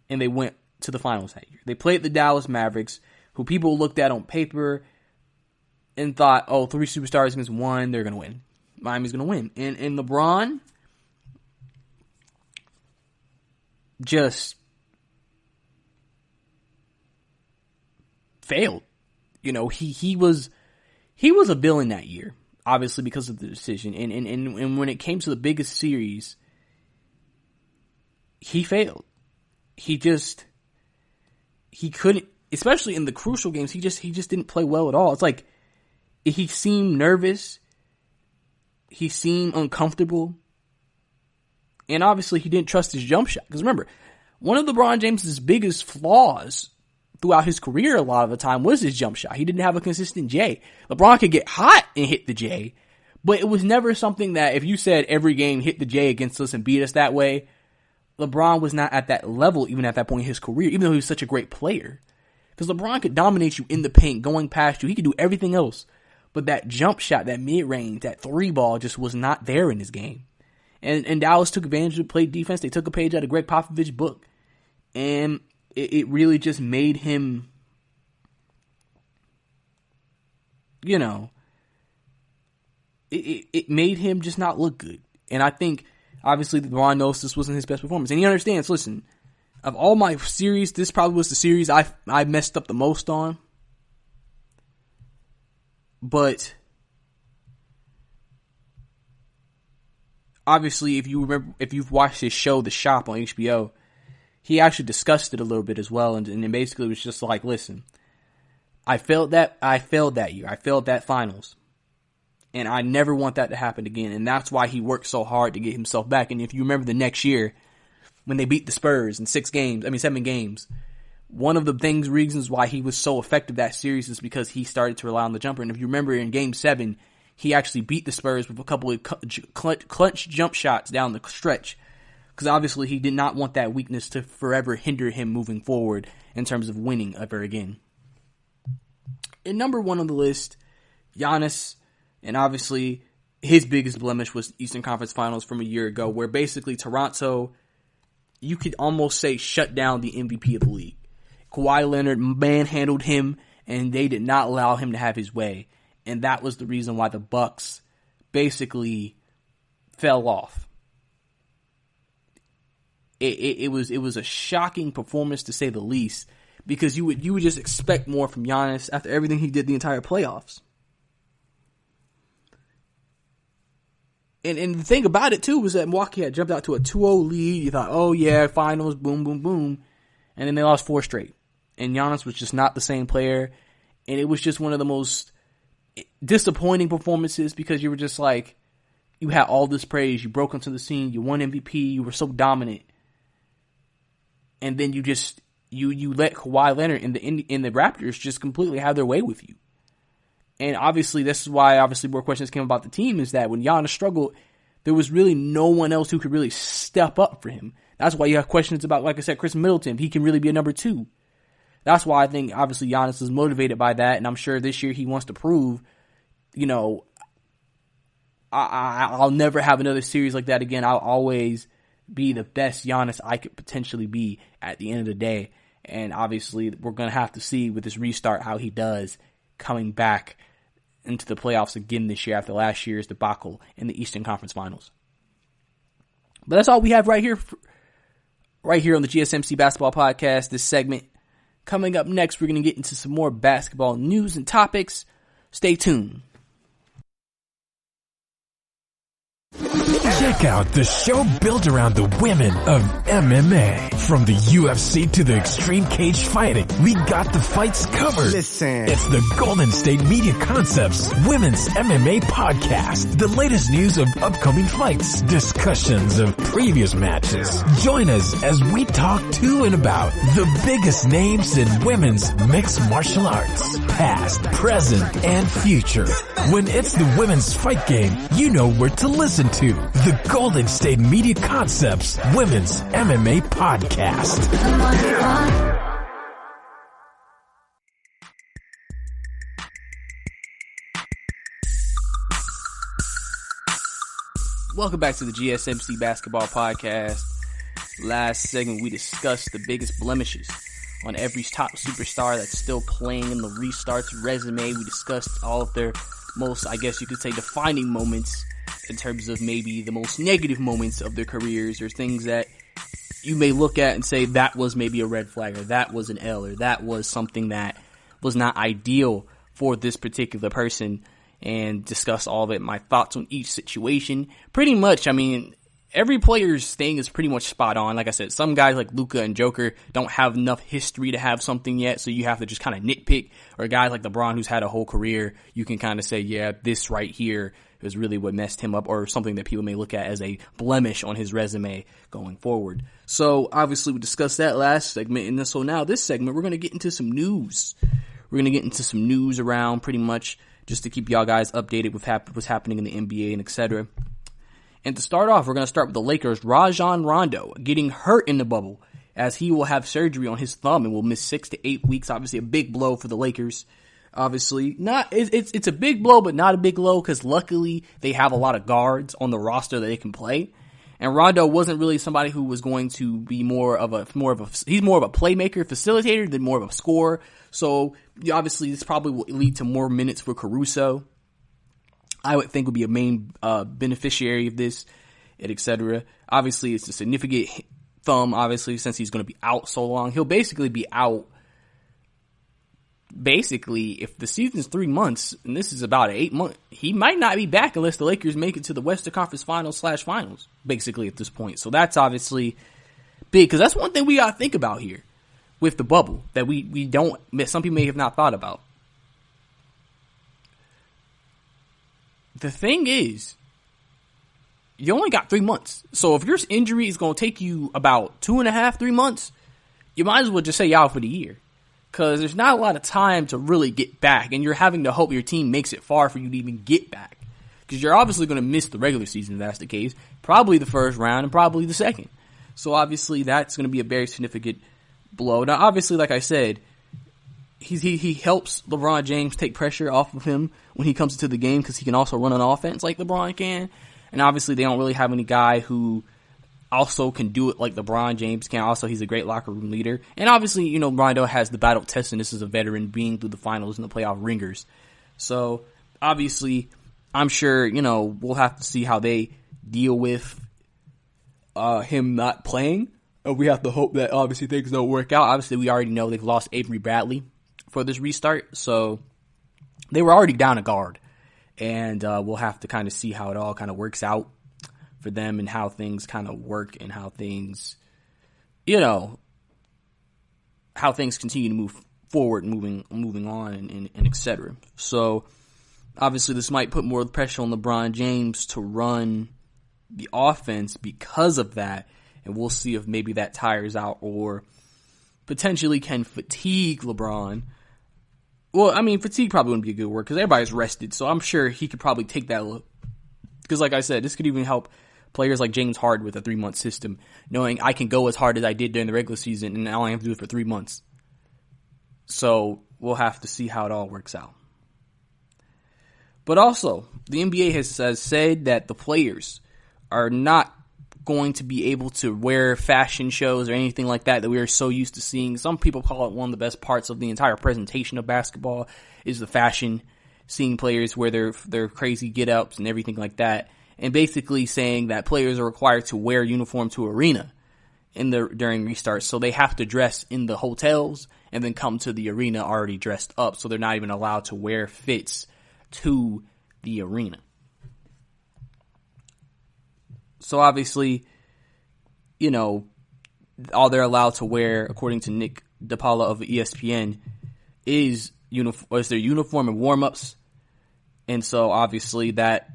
and they went to the finals that year. They played the Dallas Mavericks, who people looked at on paper and thought, oh, 3 superstars against 1, they're going to win. Miami's going to win. And LeBron just failed. He was a villain that year, obviously because of the decision. And when it came to the biggest series, he failed. He couldn't, especially in the crucial games, he just didn't play well at all. It's like he seemed nervous. He seemed uncomfortable. And obviously he didn't trust his jump shot. Because remember, one of LeBron James's biggest flaws throughout his career a lot of the time was his jump shot. He didn't have a consistent J. LeBron could get hot and hit the J, but it was never something that if you said every game hit the J against us and beat us that way, LeBron was not at that level even at that point in his career, even though he was such a great player. Because LeBron could dominate you in the paint, going past you. He could do everything else. But that jump shot, that mid-range, that 3-ball just was not there in his game. And Dallas took advantage of the play defense. They took a page out of Greg Popovich's book. And it really just made him, it made him just not look good. And I think, obviously, LeBron knows this wasn't his best performance. And he understands, listen, Of all my series, this probably was the series I messed up the most on. But obviously, if you've watched his show, The Shop on HBO, he actually discussed it a little bit as well, and it basically was just like, listen, I failed that year. I failed that finals. And I never want that to happen again. And that's why he worked so hard to get himself back. And if you remember the next year, when they beat the Spurs in 7 games, one of the reasons why he was so effective that series is because he started to rely on the jumper. And if you remember in Game 7, he actually beat the Spurs with a couple of clutch jump shots down the stretch. Because obviously he did not want that weakness to forever hinder him moving forward in terms of winning ever again. And number 1 on the list, Giannis, and obviously his biggest blemish was Eastern Conference Finals from a year ago, where basically Toronto, you could almost say, shut down the MVP of the league. Kawhi Leonard manhandled him, and they did not allow him to have his way. And that was the reason why the Bucks basically fell off. It was a shocking performance, to say the least, because you would just expect more from Giannis after everything he did the entire playoffs. And the thing about it, too, was that Milwaukee had jumped out to a 2-0 lead. You thought, oh, yeah, finals, boom, boom, boom. And then they lost 4 straight. And Giannis was just not the same player. And it was just one of the most disappointing performances, because you were just like, you had all this praise. You broke onto the scene. You won MVP. You were so dominant. And then you let Kawhi Leonard and the Raptors just completely have their way with you. And obviously, this is why more questions came about the team, is that when Giannis struggled, there was really no one else who could really step up for him. That's why you have questions about, like I said, Chris Middleton. He can really be a number 2. That's why I think, obviously, Giannis is motivated by that, and I'm sure this year he wants to prove, I'll never have another series like that again. I'll always be the best Giannis I could potentially be at the end of the day. And obviously, we're going to have to see with this restart how he does coming back into the playoffs again this year after last year's debacle in the Eastern Conference Finals. But that's all we have right here on the GSMC Basketball Podcast, this segment. Coming up next, we're going to get into some more basketball news and topics. Stay tuned. Check out the show built around the women of MMA. From the UFC to the extreme cage fighting, we got the fights covered. Listen. It's the Golden State Media Concepts Women's MMA Podcast. The latest news of upcoming fights, discussions of previous matches. Join us as we talk to and about the biggest names in women's mixed martial arts, past, present, and future. When it's the women's fight game, you know where to listen to. The Golden State Media Concepts Women's MMA Podcast. Welcome back to the GSMC Basketball Podcast. Last segment, we discussed the biggest blemishes on every top superstar that's still playing in the restart's resume. We discussed all of their most, I guess you could say, defining moments in terms of maybe the most negative moments of their careers, or things that you may look at and say that was maybe a red flag, or that was an L, or that was something that was not ideal for this particular person, and discuss all of it, my thoughts on each situation. Pretty much, I mean, every player's thing is pretty much spot on. Like I said, some guys like Luka and Joker don't have enough history to have something yet, so you have to just kind of nitpick. Or guys like LeBron, who's had a whole career, you can kind of say, yeah, this right here is really what messed him up, or something that people may look at as a blemish on his resume going forward. So obviously we discussed that last segment, and so now this segment, we're going to get into some news. We're going to get into some news around pretty much just to keep y'all guys updated with what's happening in the NBA and etc. And to start off, we're going to start with the Lakers' Rajon Rondo getting hurt in the bubble, as he will have surgery on his thumb and will miss 6 to 8 weeks. Obviously a big blow for the Lakers. Obviously, it's a big blow, but not a big blow, because luckily they have a lot of guards on the roster that they can play. And Rondo wasn't really somebody who was going to be he's more of a playmaker, facilitator than more of a scorer. So obviously this probably will lead to more minutes for Caruso. I would think would be a main beneficiary of this, and etc. Obviously, it's a significant thumb, obviously, since he's going to be out so long. He'll basically be out. Basically, if the season's 3 months, and this is about 8 months, he might not be back unless the Lakers make it to the Western Conference Finals/Finals, basically, at this point. So that's obviously big, because that's one thing we got to think about here with the bubble that we don't, some people may have not thought about. The thing is, you only got 3 months. So if your injury is going to take you about 2.5, 3 months, you might as well just say you're out for the year. Because there's not a lot of time to really get back, and you're having to hope your team makes it far for you to even get back. Because you're obviously going to miss the regular season if that's the case. Probably the first round and probably the second. So obviously that's going to be a very significant blow. Now obviously, like I said, he helps LeBron James take pressure off of him when he comes into the game, because he can also run an offense like LeBron can. And obviously they don't really have any guy who also can do it like LeBron James can. Also, he's a great locker room leader. And obviously, you know, Rondo has the battle tested. This is a veteran being through the finals and the playoff ringers. So obviously, I'm sure, you know, we'll have to see how they deal with him not playing. We have to hope that obviously things don't work out. Obviously, we already know they've lost Avery Bradley for this restart. So they were already down a guard. And we'll have to kind of see how it all kind of works out for them, and how things kind of work, and how things, you know, how things continue to move forward, moving on, and et cetera. So obviously this might put more pressure on LeBron James to run the offense because of that, and we'll see if maybe that tires out or potentially can fatigue LeBron. Well, I mean, fatigue probably wouldn't be a good word because everybody's rested, so I'm sure he could probably take that look. Because like I said, this could even help players like James Harden with a 3-month system, knowing I can go as hard as I did during the regular season and I only have to do it for 3 months. So we'll have to see how it all works out. But also, the NBA has said that the players are not going to be able to wear fashion shows or anything like that we are so used to seeing. Some people call it one of the best parts of the entire presentation of basketball is the fashion, seeing players wear their crazy get-ups and everything like that. And basically saying that players are required to wear uniform to arena during restarts. So they have to dress in the hotels and then come to the arena already dressed up. So they're not even allowed to wear fits to the arena. So obviously, you know, all they're allowed to wear, according to Nick DiPaola of ESPN, is their uniform and warm-ups. And so obviously that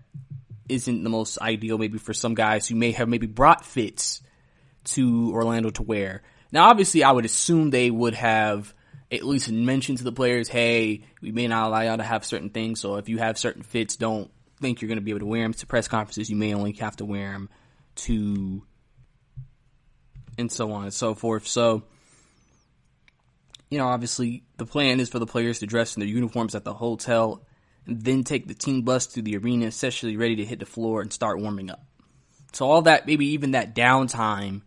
isn't the most ideal maybe for some guys who may have maybe brought fits to Orlando to wear. Now, obviously, I would assume they would have at least mentioned to the players, hey, we may not allow y'all to have certain things, so if you have certain fits, don't think you're going to be able to wear them to press conferences. You may only have to wear them to, and so on and so forth. So, you know, obviously, the plan is for the players to dress in their uniforms at the hotel and then take the team bus to the arena, essentially ready to hit the floor and start warming up. So all that, maybe even that downtime,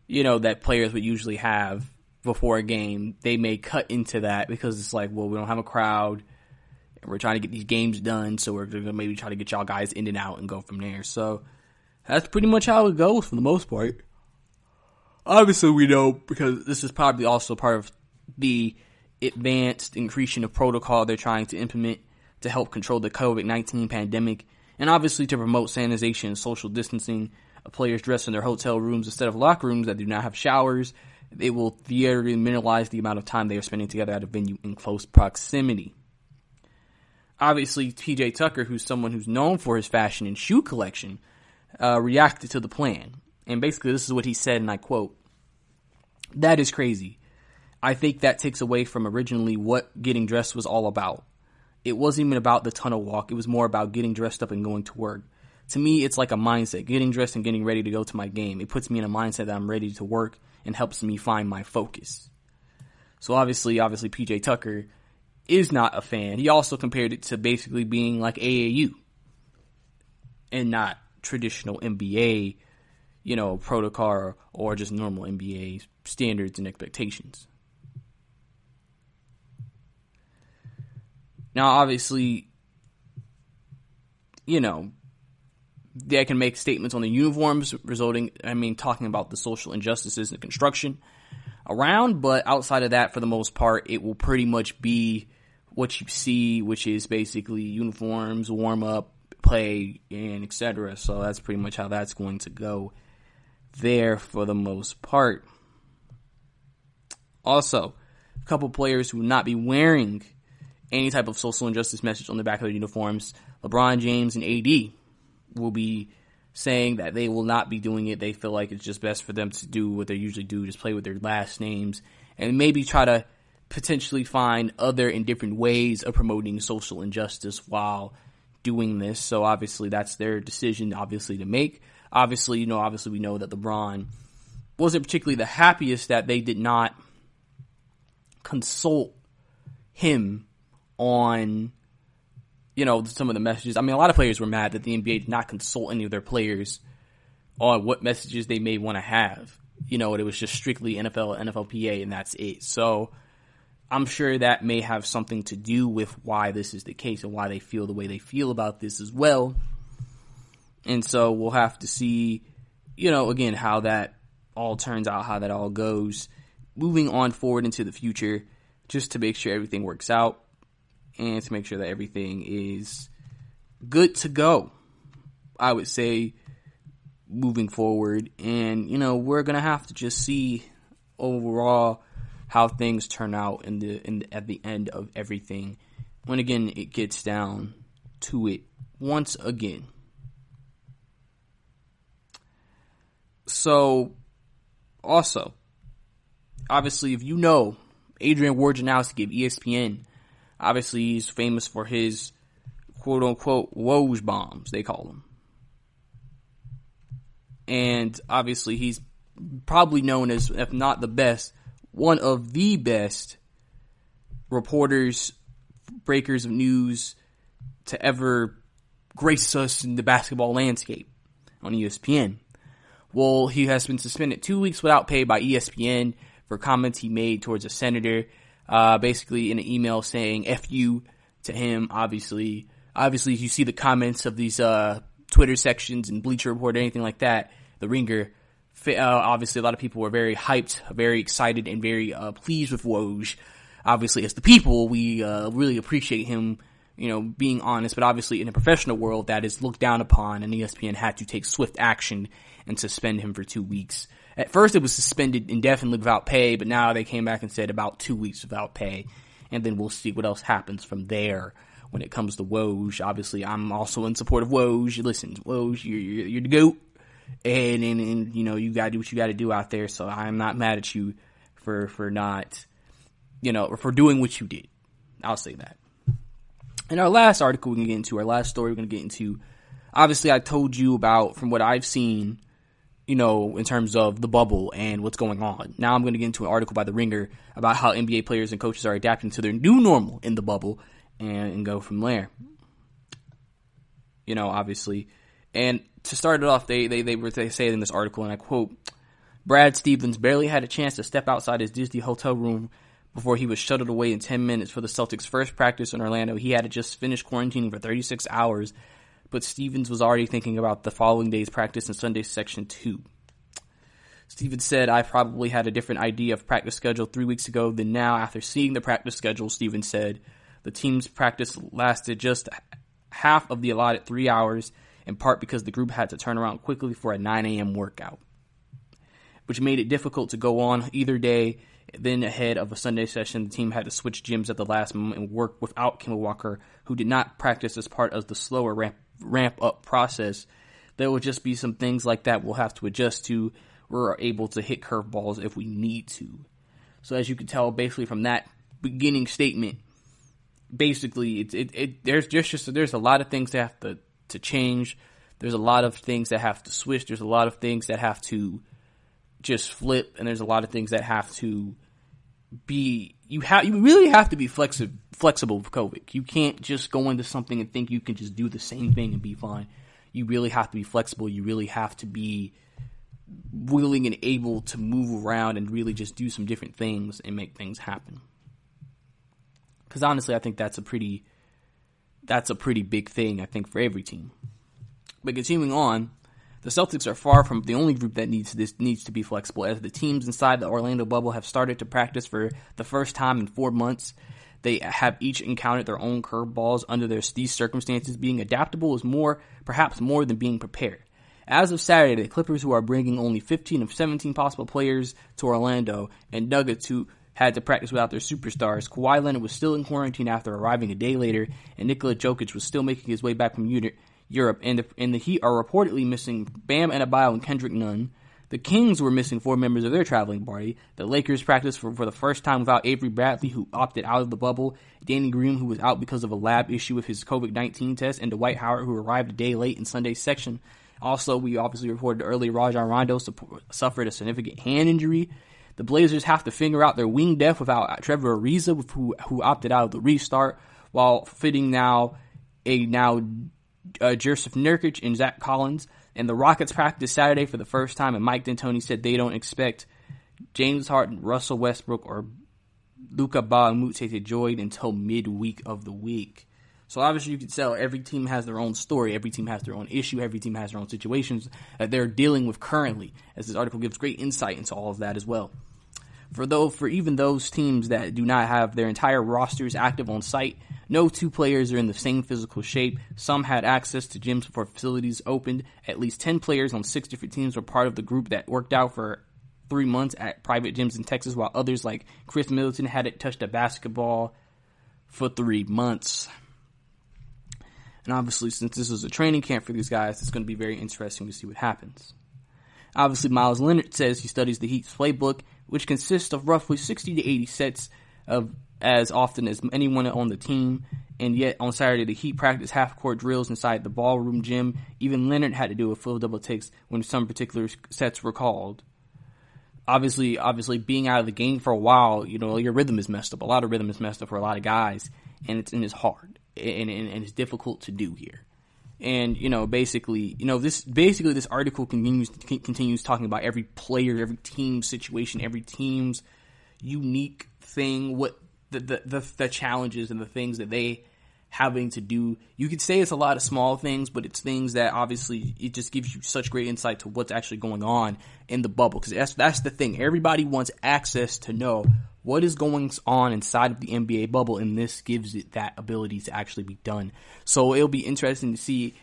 you know, that players would usually have before a game, they may cut into that because it's like, well, we don't have a crowd and we're trying to get these games done. So we're going to maybe try to get y'all guys in and out and go from there. So that's pretty much how it goes for the most part. Obviously, we know because this is probably also part of the advanced increasing of protocol they're trying to implement to help control the COVID-19 pandemic, and obviously to promote sanitization and social distancing. Players dress in their hotel rooms instead of locker rooms that do not have showers. They will theoretically minimize the amount of time they are spending together at a venue in close proximity. Obviously, PJ Tucker, who's someone who's known for his fashion and shoe collection, reacted to the plan. And basically, this is what he said, and I quote, "That is crazy. I think that takes away from originally what getting dressed was all about. It wasn't even about the tunnel walk. It was more about getting dressed up and going to work. To me, it's like a mindset, getting dressed and getting ready to go to my game. It puts me in a mindset that I'm ready to work and helps me find my focus." So obviously PJ Tucker is not a fan. He also compared it to basically being like AAU and not traditional NBA, you know, protocol or just normal NBA standards and expectations. Now, obviously, you know, They can make statements on the uniforms talking about the social injustices and construction around, but outside of that, for the most part, it will pretty much be what you see, which is basically uniforms, warm up, play, and etc. So that's pretty much how that's going to go there for the most part. Also, a couple players who will not be wearing any type of social injustice message on the back of their uniforms, LeBron James and AD, will be saying that they will not be doing it. They feel like it's just best for them to do what they usually do, just play with their last names, and maybe try to potentially find other and different ways of promoting social injustice while doing this. So obviously that's their decision, obviously, to make. Obviously we know that LeBron wasn't particularly the happiest that they did not consult him on, some of the messages. I mean, a lot of players were mad that the NBA did not consult any of their players on what messages they may want to have. It was just strictly NFL, NFLPA, and that's it. So I'm sure that may have something to do with why this is the case and why they feel the way they feel about this as well. And so we'll have to see, again, how that all turns out, how that all goes, moving on forward into the future, just to make sure everything works out and to make sure that everything is good to go, I would say, moving forward. And, we're going to have to just see overall how things turn out at the end of everything when, again, it gets down to it once again. So, also, obviously, if you know Adrian Wojnarowski of ESPN, obviously he's famous for his quote-unquote Woj bombs, they call them. And obviously he's probably known as, if not the best, one of the best reporters, breakers of news to ever grace us in the basketball landscape on ESPN. Well, he has been suspended 2 weeks without pay by ESPN for comments he made towards a senator, basically in an email saying F you to him. Obviously, you see the comments of these Twitter sections and Bleacher Report or anything like that, The Ringer. Obviously, a lot of people were very hyped, very excited, and very pleased with Woj. Obviously, as the people, we really appreciate him, being honest. But obviously, in the professional world, that is looked down upon, and ESPN had to take swift action and suspend him for 2 weeks. At first, it was suspended indefinitely without pay, but now they came back and said about 2 weeks without pay. And then we'll see what else happens from there when it comes to Woj. Obviously, I'm also in support of Woj. Listen, Woj, you're the GOAT. And you gotta do what you gotta do out there. So I'm not mad at you for not, for doing what you did. I'll say that. In our last article our last story we're gonna get into, obviously I told you about, from what I've seen, in terms of the bubble and what's going on. Now I'm going to get into an article by The Ringer about how NBA players and coaches are adapting to their new normal in the bubble and go from there. Obviously. And to start it off, they say in this article, and I quote, Brad Stevens barely had a chance to step outside his Disney hotel room before he was shuttled away in 10 minutes for the Celtics' first practice in Orlando. He had to just finish quarantining for 36 hours, but Stevens was already thinking about the following day's practice in Sunday's Section 2. Stevens said, I probably had a different idea of practice schedule 3 weeks ago than now. After seeing the practice schedule, Stevens said, the team's practice lasted just half of the allotted 3 hours, in part because the group had to turn around quickly for a 9 a.m. workout, which made it difficult to go on either day. Then ahead of a Sunday session, the team had to switch gyms at the last moment and work without Kemba Walker, who did not practice as part of the slower ramp-up process. There will just be some things like that we'll have to adjust to. We're able to hit curveballs if we need to. So as you can tell, basically from that beginning statement, basically there's a lot of things that have to change. There's a lot of things that have to switch. There's a lot of things that have to just flip, and there's a lot of things that have to be. You really have to be flexible with COVID. You can't just go into something and think you can just do the same thing and be fine. You really have to be flexible. You really have to be willing and able to move around and really just do some different things and make things happen. Because honestly, I think that's a pretty big thing, I think, for every team. But continuing on, the Celtics are far from the only group that needs to be flexible, as the teams inside the Orlando bubble have started to practice for the first time in 4 months. They have each encountered their own curveballs under these circumstances. Being adaptable is perhaps more than being prepared. As of Saturday, the Clippers, who are bringing only 15 of 17 possible players to Orlando, and Nuggets, who had to practice without their superstars. Kawhi Leonard was still in quarantine after arriving a day later, and Nikola Jokic was still making his way back from Europe. And the Heat are reportedly missing Bam Adebayo and Kendrick Nunn. The Kings were missing 4 members of their traveling party. The Lakers practiced for the first time without Avery Bradley, who opted out of the bubble, Danny Green, who was out because of a lab issue with his COVID-19 test, and Dwight Howard, who arrived a day late in Sunday's section. Also, we obviously reported earlier, Rajon Rondo suffered a significant hand injury. The Blazers have to figure out their wing depth without Trevor Ariza, who opted out of the restart, while fitting Joseph Nurkic and Zach Collins. And the Rockets practiced Saturday for the first time, and Mike D'Antoni said they don't expect James Harden, Russell Westbrook, or Luka Baumute to join until midweek of the week. So obviously you can tell every team has their own story, every team has their own issue, every team has their own situations that they're dealing with currently, as this article gives great insight into all of that as well. For even those teams that do not have their entire rosters active on site, no 2 players are in the same physical shape. Some had access to gyms before facilities opened. At least 10 players on 6 different teams were part of the group that worked out for 3 months at private gyms in Texas, while others like Chris Middleton hadn't touched a basketball for 3 months. And obviously, since this is a training camp for these guys, it's going to be very interesting to see what happens. Obviously, Miles Leonard says he studies the Heat's playbook, which consists of roughly 60 to 80 sets of as often as anyone on the team. And yet, on Saturday, the Heat practiced half-court drills inside the ballroom gym. Even Leonard had to do a full double takes when some particular sets were called. Obviously, being out of the game for a while, your rhythm is messed up. A lot of rhythm is messed up for a lot of guys, and it's hard. And it's difficult to do here. And, this article continues talking about every player, every team situation, every team's unique thing, what the challenges and the things that they having to do. You could say it's a lot of small things, but it's things that obviously it just gives you such great insight to what's actually going on in the bubble. Because that's the thing. Everybody wants access to know what is going on inside of the NBA bubble, and this gives it that ability to actually be done. So it'll be interesting to see,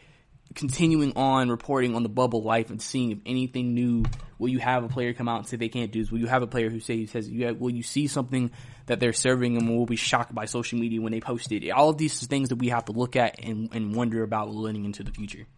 continuing on reporting on the bubble life and seeing if anything new. Will you have a player come out and say they can't do this? Will you have a player who says will you see something that they're serving and will be shocked by social media when they post it? All of these things that we have to look at and wonder about leading into the future.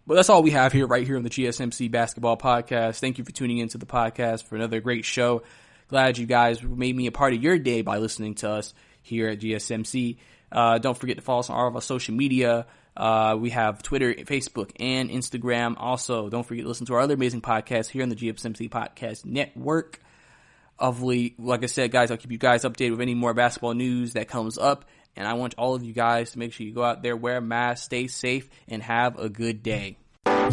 But that's all we have right here on the GSMC Basketball Podcast. Thank you for tuning into the podcast for another great show. Glad you guys made me a part of your day by listening to us here at GSMC. Don't forget to follow us on all of our social media. We have Twitter, Facebook, and Instagram. Also, don't forget to listen to our other amazing podcasts here on the GSMC Podcast Network. Hopefully, like I said, guys, I'll keep you guys updated with any more basketball news that comes up. And I want all of you guys to make sure you go out there, wear a mask, stay safe, and have a good day.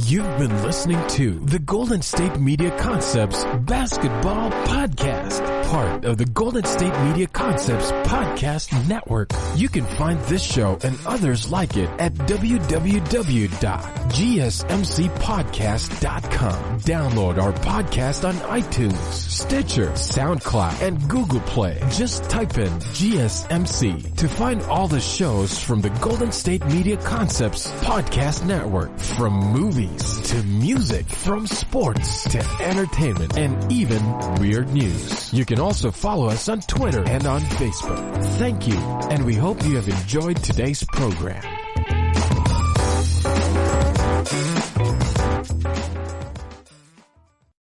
You've been listening to the Golden State Media Concepts Basketball Podcast, part of the Golden State Media Concepts Podcast Network. You can find this show and others like it at www.gsmcpodcast.com. Download our podcast on iTunes, Stitcher, SoundCloud, and Google Play. Just type in GSMC to find all the shows from the Golden State Media Concepts Podcast Network, from movies to music, from sports to entertainment, and even weird news. You can also follow us on Twitter and on Facebook. Thank you, and we hope you have enjoyed today's program.